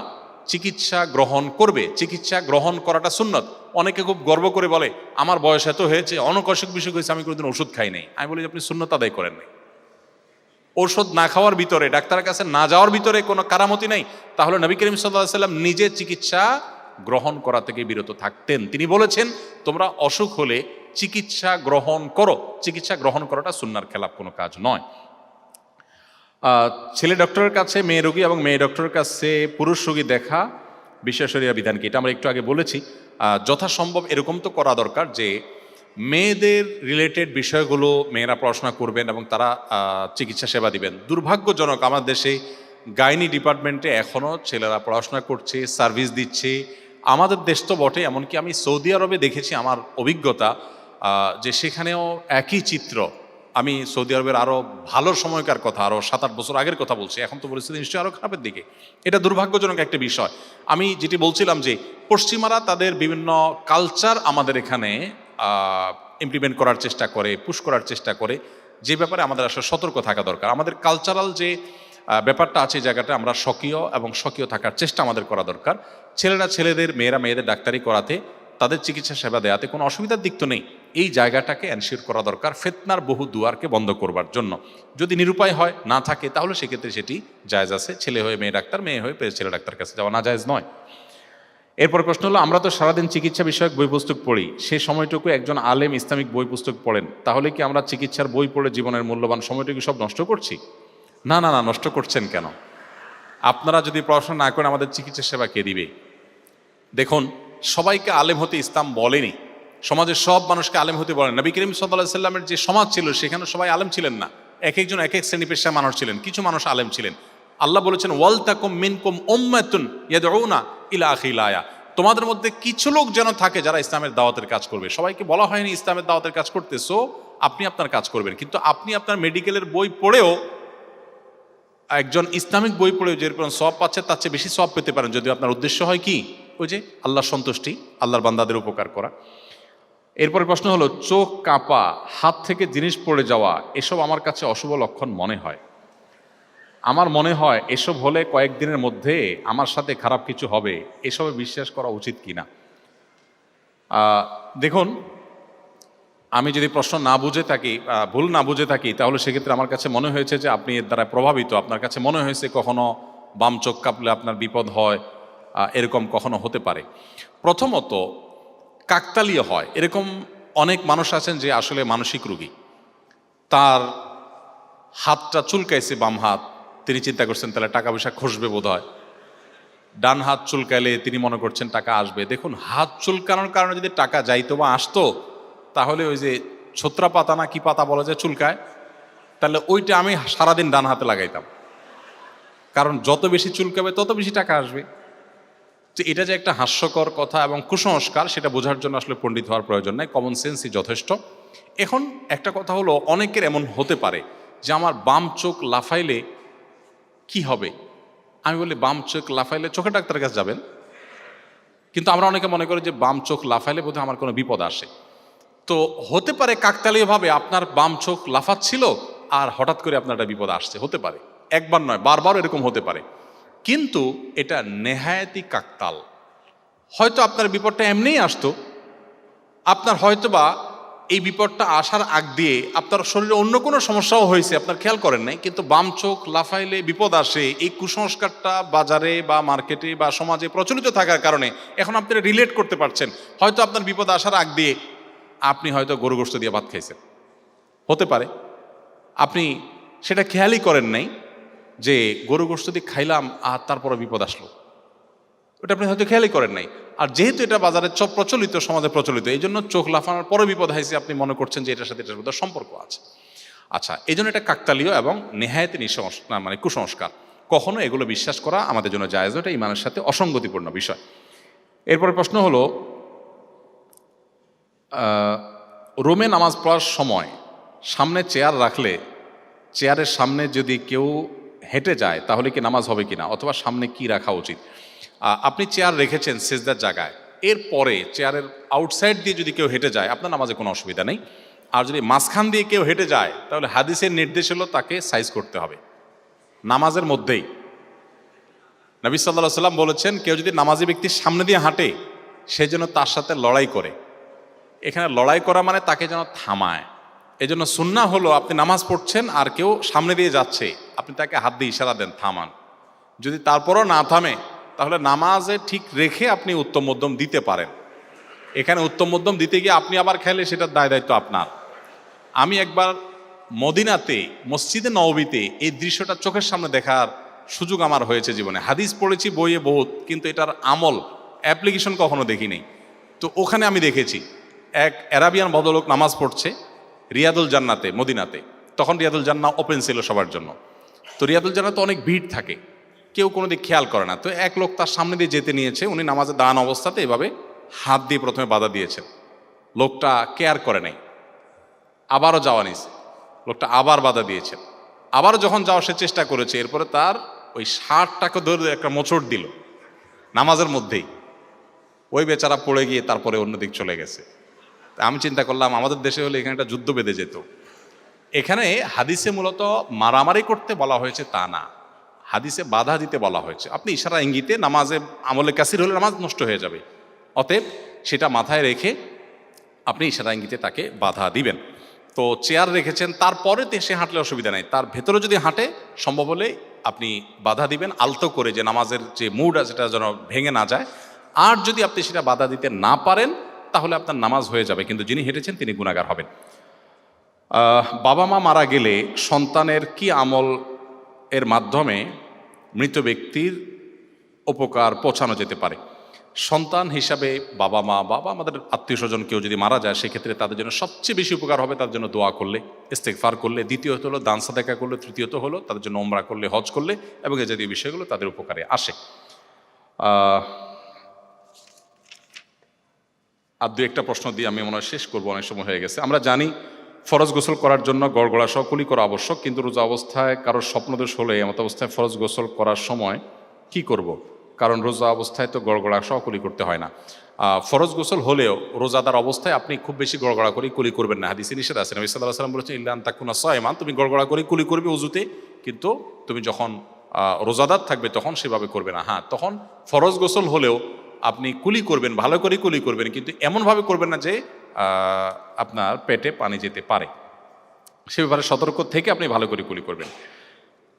চিকিৎসা গ্রহণ করবে, চিকিৎসা গ্রহণ করাটা সুন্নত। অনেকে খুব গর্ব করে বলে আমার বয়স এত হয়েছে, অনেক অসুখ বিসুখ হয়েছে, আমি কোনোদিন ওষুধ খাই নাই। আমি বলি আপনি সুন্নত আদায় করেন নাই। ঔষধ না খাওয়ার ভিতরে, ডাক্তারের কাছে না যাওয়ার ভিতরে কোনো কারামতি নাই। তাহলে নবী করিম সাল্লাল্লাহু আলাইহি ওয়াসাল্লাম নিজে চিকিৎসা গ্রহণ করা থেকে বিরত থাকতেন। তিনি বলেছেন তোমরা অসুখ হলে চিকিৎসা গ্রহণ করো, চিকিৎসা গ্রহণ করাটা সুন্নাহর খেলাফ কোনো কাজ নয়। ছেলে ডক্টরের কাছে মেয়ে রোগী এবং মেয়ে ডক্টরের কাছে পুরুষ রোগী দেখা বিষয় শরীয়ত বিধান কি? এটা আমরা একটু আগে বলেছি। যথাসম্ভব এরকম তো করা দরকার যে মেয়েদের রিলেটেড বিষয়গুলো মেয়েরা পড়াশোনা করবেন এবং তারা চিকিৎসা সেবা দিবেন। দুর্ভাগ্যজনক আমার দেশে গাইনি ডিপার্টমেন্টে এখনও ছেলেরা পড়াশোনা করছে, সার্ভিস দিচ্ছে। আমাদের দেশ তো বটে, এমনকি আমি সৌদি আরবে দেখেছি, আমার অভিজ্ঞতা যে সেখানেও একই চিত্র। আমি সৌদি আরবের আরও ভালো সময়কার কথা, আরও 7-8 বছর আগের কথা বলছি, এখন তো পরিস্থিতি নিশ্চয়ই আরও খারাপের দিকে। এটা দুর্ভাগ্যজনক একটা বিষয়। আমি যেটি বলছিলাম যে পশ্চিমারা তাদের বিভিন্ন কালচার আমাদের এখানে ইমপ্লিমেন্ট করার চেষ্টা করে, পুশ করার চেষ্টা করে, যে ব্যাপারে আমাদের আসলে সতর্ক থাকা দরকার। আমাদের কালচারাল যে ব্যাপারটা আছে, জায়গাটা আমরা স্বকীয় এবং স্বকীয় থাকার চেষ্টা আমাদের করা দরকার। ছেলেরা ছেলেদের, মেয়েরা মেয়েদের ডাক্তারি করাতে, তাদের চিকিৎসা সেবা দেওয়াতে কোনো অসুবিধার দিক তো নেই। এই জায়গাটাকে এনশিওর করা দরকার ফিতনার বহু দুয়ারকে বন্ধ করবার জন্য। যদি নিরুপায় হয়, না থাকে, তাহলে সেক্ষেত্রে সেটি জায়েজ আছে। ছেলে হয়ে মেয়ে ডাক্তার, মেয়ে হয়ে ছেলে ডাক্তার কাছে যাওয়া না জায়েজ নয়। এরপর প্রশ্ন হলো, আমরা তো সারাদিন চিকিৎসা বিষয়ক বই পুস্তক পড়ি, সে সময়টুকু একজন আলেম ইসলামিক বই পুস্তক পড়েন, তাহলে কি আমরা চিকিৎসার বই পড়ে জীবনের মূল্যবান সময়টুকু সব নষ্ট করছি? না না না, নষ্ট করছেন কেন? আপনারা যদি পড়াশোনা না করেন আমাদের চিকিৎসা সেবা কে দিবে? দেখুন, সবাইকে আলেম হতে ইসলাম বলেনি, সমাজের সব মানুষকে আলেম হতে বলেন। নবী করিম সাল্লাল্লাহু আলাইহি ওয়াসাল্লামের যে সমাজ ছিল সেখানে সবাই আলেম ছিলেন না, এক একজন এক এক শ্রেণী পেশার মানুষ ছিলেন, কিছু মানুষ আলেম ছিলেন। আল্লাহ বলেছেন ওয়াল তাকুম মিনকুম উম্মাতুন ইয়াদউনা ইলা আখিল আয়া, তোমাদের মধ্যে কিছু লোক যেন থাকে যারা ইসলামের দাওয়াতের কাজ করবে। সবাইকে বলা হয়নি ইসলামের দাওয়াতের কাজ করতে, সো আপনি আপনার কাজ করবেন। কিন্তু আপনি আপনার মেডিকেলের বই পড়েও, একজন ইসলামিক বই পড়েও যেরকম সওয়াব পাচ্ছে তার চেয়ে বেশি সওয়াব পেতে পারেন, যদি আপনার উদ্দেশ্য হয় কি ওই যে আল্লাহর সন্তুষ্টি, আল্লাহর বান্দাদের উপকার করা। এরপরে প্রশ্ন হলো, চোখ কাঁপা, হাত থেকে জিনিস পড়ে যাওয়া, এসব আমার কাছে অশুভ লক্ষণ মনে হয়। আমার মনে হয় এসব হলে কয়েকদিনের মধ্যে আমার সাথে খারাপ কিছু হবে, এসবে বিশ্বাস করা উচিত কিনা। দেখুন, আমি যদি প্রশ্ন না বুঝে থাকি, ভুল না বুঝে থাকি, তাহলে সেক্ষেত্রে আমার কাছে মনে হয়েছে যে আপনি এর দ্বারা প্রভাবিত। আপনার কাছে মনে হয়েছে কখনো বাম চোখ কাঁপলে আপনার বিপদ হয়, এরকম কখনো হতে পারে। প্রথমত, কাকতালীয় হয় এরকম অনেক মানুষ আছেন যে আসলে মানসিক রোগী। তার হাতটা চুলকাইছে, বাম হাত, তিনি চিন্তা করছেন তাহলে টাকা পয়সা খসবে বোধ হয়। ডান হাত চুলকাইলে তিনি মনে করছেন টাকা আসবে। দেখুন, হাত চুলকানোর কারণে যদি টাকা যাইতো বা আসতো, তাহলে ওই যে ছোত্রা পাতা না কি পাতা বলা যায় চুলকায়, তাহলে ওইটা আমি সারাদিন ডান হাতে লাগাইতাম, কারণ যত বেশি চুলকাবে তত বেশি টাকা আসবে। তো এটা যে একটা হাস্যকর কথা এবং কুসংস্কার, সেটা বোঝার জন্য আসলে পণ্ডিত হওয়ার প্রয়োজন নাই, কমন সেন্সই যথেষ্ট। এখন একটা কথা হলো, অনেকের এমন হতে পারে যে আমার বাম চোখ লাফাইলে কি হবে। আমি বলি, বাম চোখ লাফাইলে চোখের ডাক্তারের কাছে যাবেন। কিন্তু আমরা অনেকে মনে করি যে বাম চোখ লাফাইলে বোধহয় আমার কোনো বিপদ আসে। তো হতে পারে কাকতালীয়ভাবে আপনার বাম চোখ লাফাচ্ছিল আর হঠাৎ করে আপনার একটা বিপদ আসছে, হতে পারে, একবার নয় বারবার এরকম হতে পারে। কিন্তু এটা নেহায়েতি কাকতাল। হয়তো আপনার বিপদটা এমনিই আসতো, আপনার হয়তোবা এই বিপদটা আসার আগ দিয়ে আপনার শরীরে অন্য কোনো সমস্যাও হয়েছে, আপনার খেয়াল করেন নাই, কিন্তু বাম চোখ লাফাইলে বিপদ আসে, এই কুসংস্কারটা বাজারে বা মার্কেটে বা সমাজে প্রচলিত থাকার কারণে এখন আপনি রিলেট করতে পারছেন। হয়তো আপনার বিপদ আসার আগ দিয়ে আপনি হয়তো গরু গোশত দিয়ে ভাত খাইছেন, হতে পারে। আপনি সেটা খেয়ালই করেন নাই যে গরু গোশত দিয়ে খাইলাম আর তারপরে বিপদ আসলো, ওটা আপনি হয়তো খেয়ালই করেন নাই। আর যেহেতু এটা বাজারে প্রচলিত, সমাজে প্রচলিত, এই জন্য চোখ লাফানোর পরে বিপদ হয়েছে আপনি মনে করছেন যে এটার সাথে এটার মধ্যে সম্পর্ক আছে। আচ্ছা, এই জন্য এটা কাকতালীয় এবং নেহায়েতে মানে কুসংস্কার। কখনো এগুলো বিশ্বাস করা আমাদের জন্য জায়েজ, এটা ইমানের সাথে অসঙ্গতিপূর্ণ বিষয়। এরপরে প্রশ্ন হলো, রুমে নামাজ পড়ার সময় সামনে চেয়ার রাখলে চেয়ারের সামনে যদি কেউ হেঁটে যায় তাহলে কি নামাজ হবে কিনা, অথবা সামনে কি রাখা উচিত। আপনি চেয়ার রেখেছেন সেজদার জায়গায়, এরপরে চেয়ারের আউটসাইড দিয়ে যদি কেউ হেঁটে যায় আপনার নামাজে কোনো অসুবিধা নেই। আর যদি মাঝখান দিয়ে কেউ হেঁটে যায় তাহলে হাদিসের নির্দেশ হলো তাকে সাইজ করতে হবে নামাজের মধ্যেই। নবী সাল্লাল্লাহু আলাইহি সাল্লাম বলেছেন, কেউ যদি নামাজি ব্যক্তির সামনে দিয়ে হাঁটে সে যেন তার সাথে লড়াই করে। এখানে লড়াই করা মানে তাকে যেন থামায়। এই জন্য সুন্নাহ হলো, আপনি নামাজ পড়ছেন আর কেউ সামনে দিয়ে যাচ্ছে, আপনি তাকে হাত দিয়ে ইশারা দেন থামান। যদি তারপরও না থামে তাহলে নামাজে ঠিক রেখে আপনি উত্তম মধ্যম দিতে পারেন। এখানে উত্তম মধ্যম দিতে গিয়ে আপনি আবার খেলে সেটার দায় দায়িত্ব আপনার। আমি একবার মদিনাতে মসজিদে নববীতে এই দৃশ্যটা চোখের সামনে দেখার সুযোগ আমার হয়েছে জীবনে। হাদিস পড়েছি বইয়ে বহুত, কিন্তু এটার আমল অ্যাপ্লিকেশন কখনো দেখিনি। তো ওখানে আমি দেখেছি এক অ্যারাবিয়ান ভদ্রলোক নামাজ পড়ছে রিয়াদুল জান্নাতে মদিনাতে। তখন রিয়াদুল জান্নাহ ওপেন ছিল সবার জন্য। তো রিয়াদুল জান্নাতে অনেক ভিড় থাকে, কেউ কোনো দিক খেয়াল করে না। তো এক লোক তার সামনে দিয়ে যেতে নিয়েছে, উনি নামাজে দাঁড়ান অবস্থাতে এভাবে হাত দিয়ে প্রথমে বাধা দিয়েছেন। লোকটা কেয়ার করে নাই, আবারও যাওয়া নিয়েছে, লোকটা আবার বাধা দিয়েছেন, আবারও যখন যাওয়ার সে চেষ্টা করেছে, এরপরে তার ওই শার্টটাকে ধরে একটা মোচড় দিল নামাজের মধ্যেই। ওই বেচারা পড়ে গিয়ে তারপরে অন্যদিক চলে গেছে। আমি চিন্তা করলাম আমাদের দেশে হলে এখানে একটা যুদ্ধ বেঁধে যেত। এখানে হাদিসে মূলত মারামারি করতে বলা হয়েছে তা না, হাদিসে বাধা দিতে বলা হয়েছে। আপনি ইশারা ইঙ্গিতে, নামাজে আমলে কাসির হলে নামাজ নষ্ট হয়ে যাবে, অতএব সেটা মাথায় রেখে আপনি ইশারা ইঙ্গিতে তাকে বাধা দিবেন। তো চেয়ার রেখেছেন, তারপরে সে হাঁটলে অসুবিধা নেই, তার ভেতরে যদি হাঁটে সম্ভব হলে আপনি বাধা দিবেন আলতো করে, যে নামাজের যে মুড আছে সেটা যেন ভেঙে না যায়। আর যদি আপনি সেটা বাধা দিতে না পারেন তাহলে আপনার নামাজ হয়ে যাবে, কিন্তু যিনি হেঁটেছেন তিনি গুনাহগার হবেন। বাবা মা মারা গেলে সন্তানের কি আমল এর মাধ্যমে মৃত ব্যক্তির উপকার পৌঁছানো যেতে পারে। সন্তান হিসাবে বাবা মা বা আমাদের আত্মীয় স্বজন কেউ যদি মারা যায়, সেক্ষেত্রে তাদের জন্য সবচেয়ে বেশি উপকার হবে তার জন্য দোয়া করলে, ইস্তেগফার করলে, দ্বিতীয়ত হলো দান সাদাকা করলে, তৃতীয়ত হলো তাদের জন্য ওমরা করলে, হজ করলে, এবং এই জাতীয় বিষয়গুলো তাদের উপকারে আসে। আর দু একটা প্রশ্ন দিয়ে আমি মনে হয় শেষ করবো, অনেক সময় হয়ে গেছে। আমরা জানি ফরজ গোসল করার জন্য গড়গড়া সহ কুলি করা আবশ্যক, কিন্তু রোজা অবস্থায় কারোর স্বপ্নদোষ হলে এমত অবস্থায় ফরজ গোসল করার সময় কি করব। কারণ রোজা অবস্থায় তো গড়গড়া সহ কুলি করতে হয় না। ফরজ গোসল হলেও রোজাদার অবস্থায় আপনি খুব বেশি গড়গড়া করে কুলি করবেন না, হাদিসে নিষেধ আছে। নবী সাল্লাল্লাহু আলাইহি ওয়াসাল্লাম বলেছেন ইল্লান তাকুনা সায়মান, তুমি গড়গড়া করে কুলি করবে উযুতে, কিন্তু তুমি যখন রোজাদার থাকবে তখন সেভাবে করবে না। হ্যাঁ, তখন ফরজ গোসল হলেও আপনি কুলি করবেন, ভালো করে কুলি করবেন, কিন্তু এমনভাবে করবেন না যে আপনার পেটে পানি যেতে পারে। সে ব্যাপারে সতর্ক থেকে আপনি ভালো করে কুলি করবেন।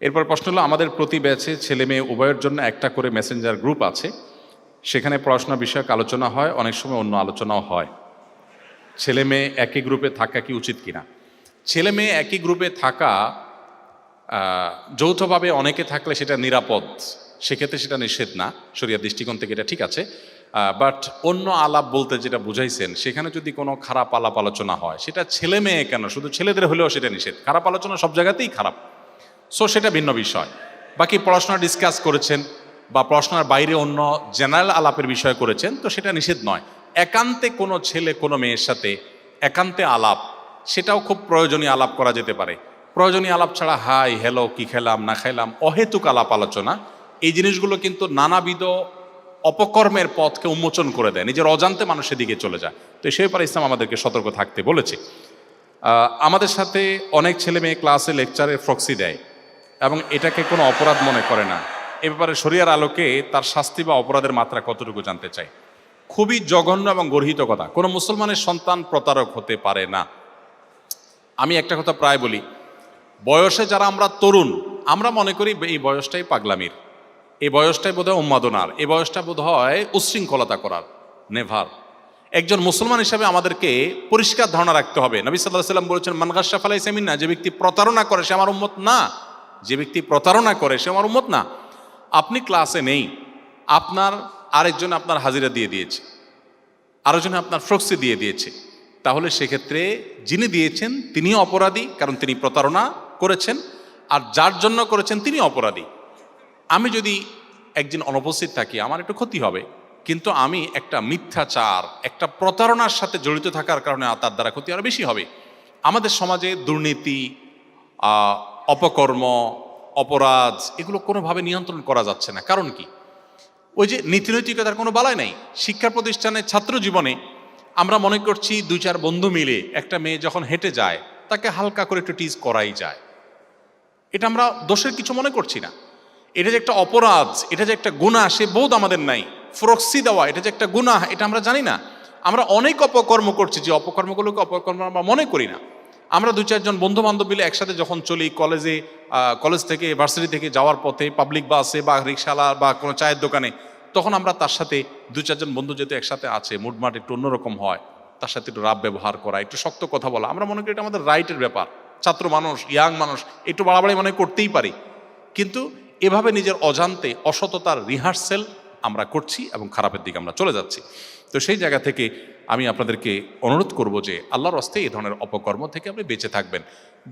এরপর প্রশ্ন হলো, আমাদের প্রতি ব্যাচে ছেলে মেয়ে উভয়ের জন্য একটা করে মেসেঞ্জার গ্রুপ আছে, সেখানে পড়াশোনা বিষয়ক আলোচনা হয়, অনেক সময় অন্য আলোচনাও হয়। ছেলে মেয়ে একই গ্রুপে থাকা কি উচিত কিনা? ছেলে মেয়ে একই গ্রুপে থাকা যৌথভাবে অনেকে থাকলে সেটা নিরাপদ, সেক্ষেত্রে সেটা নিষেধ না, শরিয়ার দৃষ্টিকোণ থেকে এটা ঠিক আছে। বাট অন্য আলাপ বলতে যেটা বুঝাইছেন, সেখানে যদি কোনো খারাপ আলাপ আলোচনা হয়, সেটা ছেলে মেয়ে কেন, শুধু ছেলেদের হলেও সেটা নিষেধ। খারাপ আলোচনা সব জায়গাতেই খারাপ, সো সেটা ভিন্ন বিষয়। বাকি পড়াশোনা ডিসকাস করেছেন বা পড়াশোনার বাইরে অন্য জেনারেল আলাপের বিষয় করেছেন, তো সেটা নিষেধ নয়। একান্তে কোনো ছেলে কোনো মেয়ের সাথে একান্তে আলাপ, সেটাও খুব প্রয়োজনীয় আলাপ করা যেতে পারে। প্রয়োজনীয় আলাপ ছাড়া হাই হ্যালো, কি খেলাম না খেলাম, অহেতুক আলাপ আলোচনা, এই জিনিসগুলো কিন্তু নানাবিধ অপকর্মের পথকে উন্মোচন করে দেয়, নিজের অজান্তে মানুষের দিকে চলে যায়। তো সেই ব্যাপারে ইসলাম আমাদেরকে সতর্ক থাকতে বলেছে। আমাদের সাথে অনেক ছেলে মেয়ে ক্লাসে লেকচারে ফ্রক্সি দেয় এবং এটাকে কোনো অপরাধ মনে করে না। এ ব্যাপারে শরিয়ার আলোকে তার শাস্তি বা অপরাধের মাত্রা কতটুকু জানতে চাই। খুবই জঘন্য এবং গর্হিত কথা, কোনো মুসলমানের সন্তান প্রতারক হতে পারে না। আমি একটা কথা প্রায় বলি, বয়সে যারা আমরা তরুণ, আমরা মনে করি এই বয়সটাই পাগলামির, এই বয়সটাই বোধহয় উন্মাদনার, এই বয়সটা বোধহয় উচ্ছৃঙ্খলতা করার। নেভার। একজন মুসলমান হিসাবে আমাদেরকে পরিষ্কার ধারণা রাখতে হবে। নবী সাল্লাল্লাহু আলাইহি ওয়াসাল্লাম বলেছেন মান গাশশা ফালাইসা মিন্না, যে ব্যক্তি প্রতারণা করে সে আমার উম্মত না, যে ব্যক্তি প্রতারণা করে সে আমার উম্মত না। আপনি ক্লাসে নেই, আপনার আরেকজন আপনার হাজিরা দিয়ে দিয়েছে, আরেকজন আপনার ফ্রক্সি দিয়ে দিয়েছে, তাহলে সেক্ষেত্রে যিনি দিয়েছেন তিনিও অপরাধী, কারণ তিনি প্রতারণা করেছেন, আর যার জন্য করেছেন তিনি অপরাধী। আমি যদি একদিন অনুপস্থিত থাকি আমার একটু ক্ষতি হবে, কিন্তু আমি একটা মিথ্যাচার, একটা প্রতারণার সাথে জড়িত থাকার কারণে তার দ্বারা ক্ষতি আরও বেশি হবে। আমাদের সমাজে দুর্নীতি, অপকর্ম, অপরাধ, এগুলো কোনোভাবে নিয়ন্ত্রণ করা যাচ্ছে না। কারণ কি? ওই যে নীতিনৈতিকতার কোনো বালাই নাই। শিক্ষা প্রতিষ্ঠানের ছাত্র জীবনে আমরা মনে করছি দুই চার বন্ধু মিলে একটা মেয়ে যখন হেঁটে যায় তাকে হালকা করে একটু টিজ করাই যায়, এটা আমরা দোষের কিছু মনে করছি না। এটা যে একটা অপরাধ, এটা যে একটা গুনাহ, সে বোধ আমাদের নাই। ফ্রক্সি দেওয়া এটা যে একটা গুনাহ, এটা আমরা জানি না। আমরা অনেক অপকর্ম করছি, যে অপকর্মগুলোকে অপকর্ম আমরা মনে করি না। আমরা দুই চারজন বন্ধু বান্ধব মিলে একসাথে যখন চলি, কলেজ থেকে ভার্সিটি থেকে যাওয়ার পথে পাবলিক বাসে বা রিক্সাওয়ালা বা কোনো চায়ের দোকানে, তখন আমরা তার সাথে দুই চারজন বন্ধু যেহেতু একসাথে আছে, মুডমাট একটু অন্যরকম হয়, তার সাথে একটু রাব ব্যবহার করা, একটু শক্ত কথা বলা, আমরা মনে করি এটা আমাদের রাইটের ব্যাপার। ছাত্র মানুষ, ইয়াং মানুষ, একটু বাড়াবাড়ি মনে করতেই পারি, কিন্তু এভাবে নিজের অজান্তে অসততার রিহার্সেল আমরা করছি এবং খারাপের দিকে আমরা চলে যাচ্ছি। তো সেই জায়গা থেকে আমি আপনাদেরকে অনুরোধ করব যে আল্লাহর রাস্তে এই ধরনের অপকর্ম থেকে আপনি বেঁচে থাকবেন।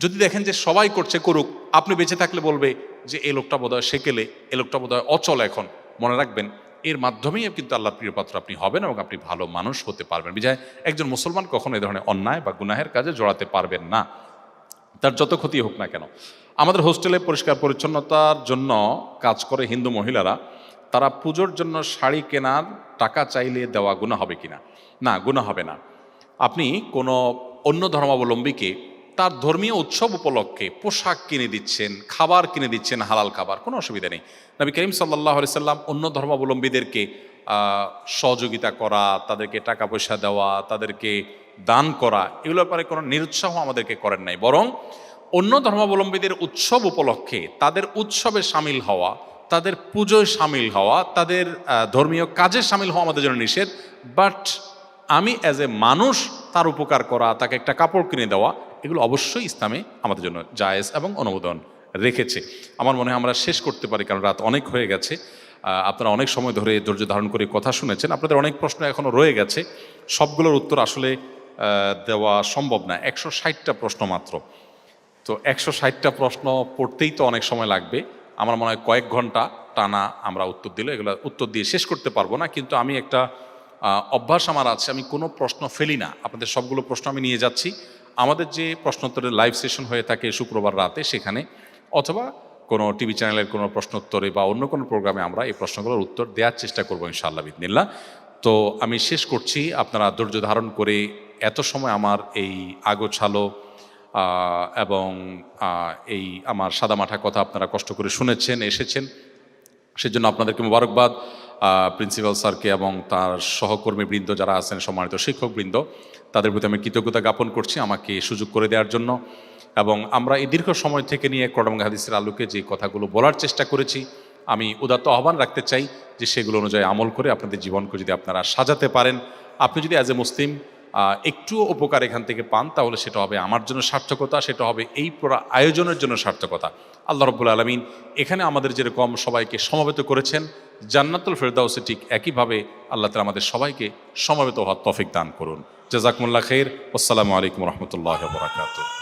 যদি দেখেন যে সবাই করছে, করুক, আপনি বেঁচে থাকলে বলবে যে এই লোকটা বোধহয় সেকেলে, এই লোকটা বোধহয় অচল, এখন মনে রাখবেন এর মাধ্যমেই কিন্তু আল্লাহর প্রিয়পাত্র আপনি হবেন এবং আপনি ভালো মানুষ হতে পারবেন। বিধায় একজন মুসলমান কখনো এই ধরনের অন্যায় বা গুনাহের কাজে জড়াতে পারবেন না, তার যত ক্ষতি হোক না কেন। আমাদের হোস্টেলে পরিষ্কার পরিচ্ছন্নতার জন্য কাজ করে হিন্দু মহিলারা, তারা পুজোর জন্য শাড়ি কেনার টাকা চাইলে দেওয়া গুনাহ হবে কিনা? না, গুনাহ হবে না। আপনি কোনো অন্য ধর্মাবলম্বীকে তার ধর্মীয় উৎসব উপলক্ষে পোশাক কিনে দিচ্ছেন, খাবার কিনে দিচ্ছেন, হালাল খাবার, কোনো অসুবিধা নেই। নবী করিম সাল্লাল্লাহু আলাইহি সাল্লাম অন্য ধর্মাবলম্বীদেরকে সহযোগিতা করা, তাদেরকে টাকা পয়সা দেওয়া, তাদেরকে দান করা, এগুলোর ব্যাপারে কোনো নিরুৎসাহ আমাদেরকে করেন নাই। বরং অন্য ধর্মাবলম্বীদের উৎসব উপলক্ষে তাদের উৎসবে সামিল হওয়া, তাদের পুজোয় সামিল হওয়া, তাদের ধর্মীয় কাজে সামিল হওয়া আমাদের জন্য নিষেধ। বাট আমি অ্যাজ এ মানুষ তার উপকার করা, তাকে একটা কাপড় কিনে দেওয়া, এগুলো অবশ্যই ইসলামে আমাদের জন্য জায়েজ এবং অনুমোদন রেখেছে। আমার মনে হয় আমরা শেষ করতে পারি, কারণ রাত অনেক হয়ে গেছে। আপনারা অনেক সময় ধরে ধৈর্য ধারণ করে কথা শুনেছেন, আপনাদের অনেক প্রশ্ন এখনও রয়ে গেছে, সবগুলোর উত্তর আসলে দেওয়া সম্ভব না। 160টা প্রশ্ন মাত্র, তো 160টা প্রশ্ন পড়তেই তো অনেক সময় লাগবে। আমার মনে হয় কয়েক ঘন্টা টানা আমরা উত্তর দিলে এগুলো উত্তর দিয়ে শেষ করতে পারবো না। কিন্তু আমি একটা অভ্যাস আমার আছে, আমি কোনো প্রশ্ন ফেলি না, আপনাদের সবগুলো প্রশ্ন আমি নিয়ে যাচ্ছি। আমাদের যে প্রশ্নোত্তরের লাইভ সেশন হয়ে থাকে শুক্রবার রাতে, সেখানে অথবা কোনো টিভি চ্যানেলের কোনো প্রশ্নোত্তরে বা অন্য কোনো প্রোগ্রামে আমরা এই প্রশ্নগুলোর উত্তর দেওয়ার চেষ্টা করবো ইনশাআল্লাহ বিদিনিল্লাহ। তো আমি শেষ করছি, আপনারা ধৈর্য ধারণ করে এত সময় আমার এই আগোছালো এবং এই আমার সাদামাঠা কথা আপনারা কষ্ট করে শুনেছেন, এসেছেন, সেজন্য আপনাদেরকে মোবারকবাদ। প্রিন্সিপাল স্যারকে এবং তার সহকর্মীবৃন্দ যারা আছেন, সম্মানিত শিক্ষকবৃন্দ, তাদের প্রতি আমি কৃতজ্ঞতা জ্ঞাপন করছি আমাকে সুযোগ করে দেওয়ার জন্য। এবং আমরা এই দীর্ঘ সময় থেকে নিয়ে কোরআন এবং হাদিসের আলোকে যে কথাগুলো বলার চেষ্টা করেছি, আমি উদাত্ত আহ্বান রাখতে চাই যে সেগুলো অনুযায়ী আমল করে আপনাদের জীবনকে যদি আপনারা সাজাতে পারেন, আপনি যদি অ্যাজ এ মুসলিম একটুও উপকার এখান থেকে পান, তাহলে সেটা হবে আমার জন্য সার্থকতা, সেটা হবে এই পুরো আয়োজনের জন্য সার্থকতা। আল্লাহ রাব্বুল আলামিন এখানে আমাদের যেরকম সবাইকে সমবেত করেছেন, জান্নাতুল ফেরদাউসে ঠিক একইভাবে আল্লাহ তাআলা আমাদের সবাইকে সমবেত হওয়ার তৌফিক দান করুন। জাযাকুমুল্লাহ খাইর। আসসালামু আলাইকুম ওয়া রাহমাতুল্লাহি ওয়া বারাকাতুহু।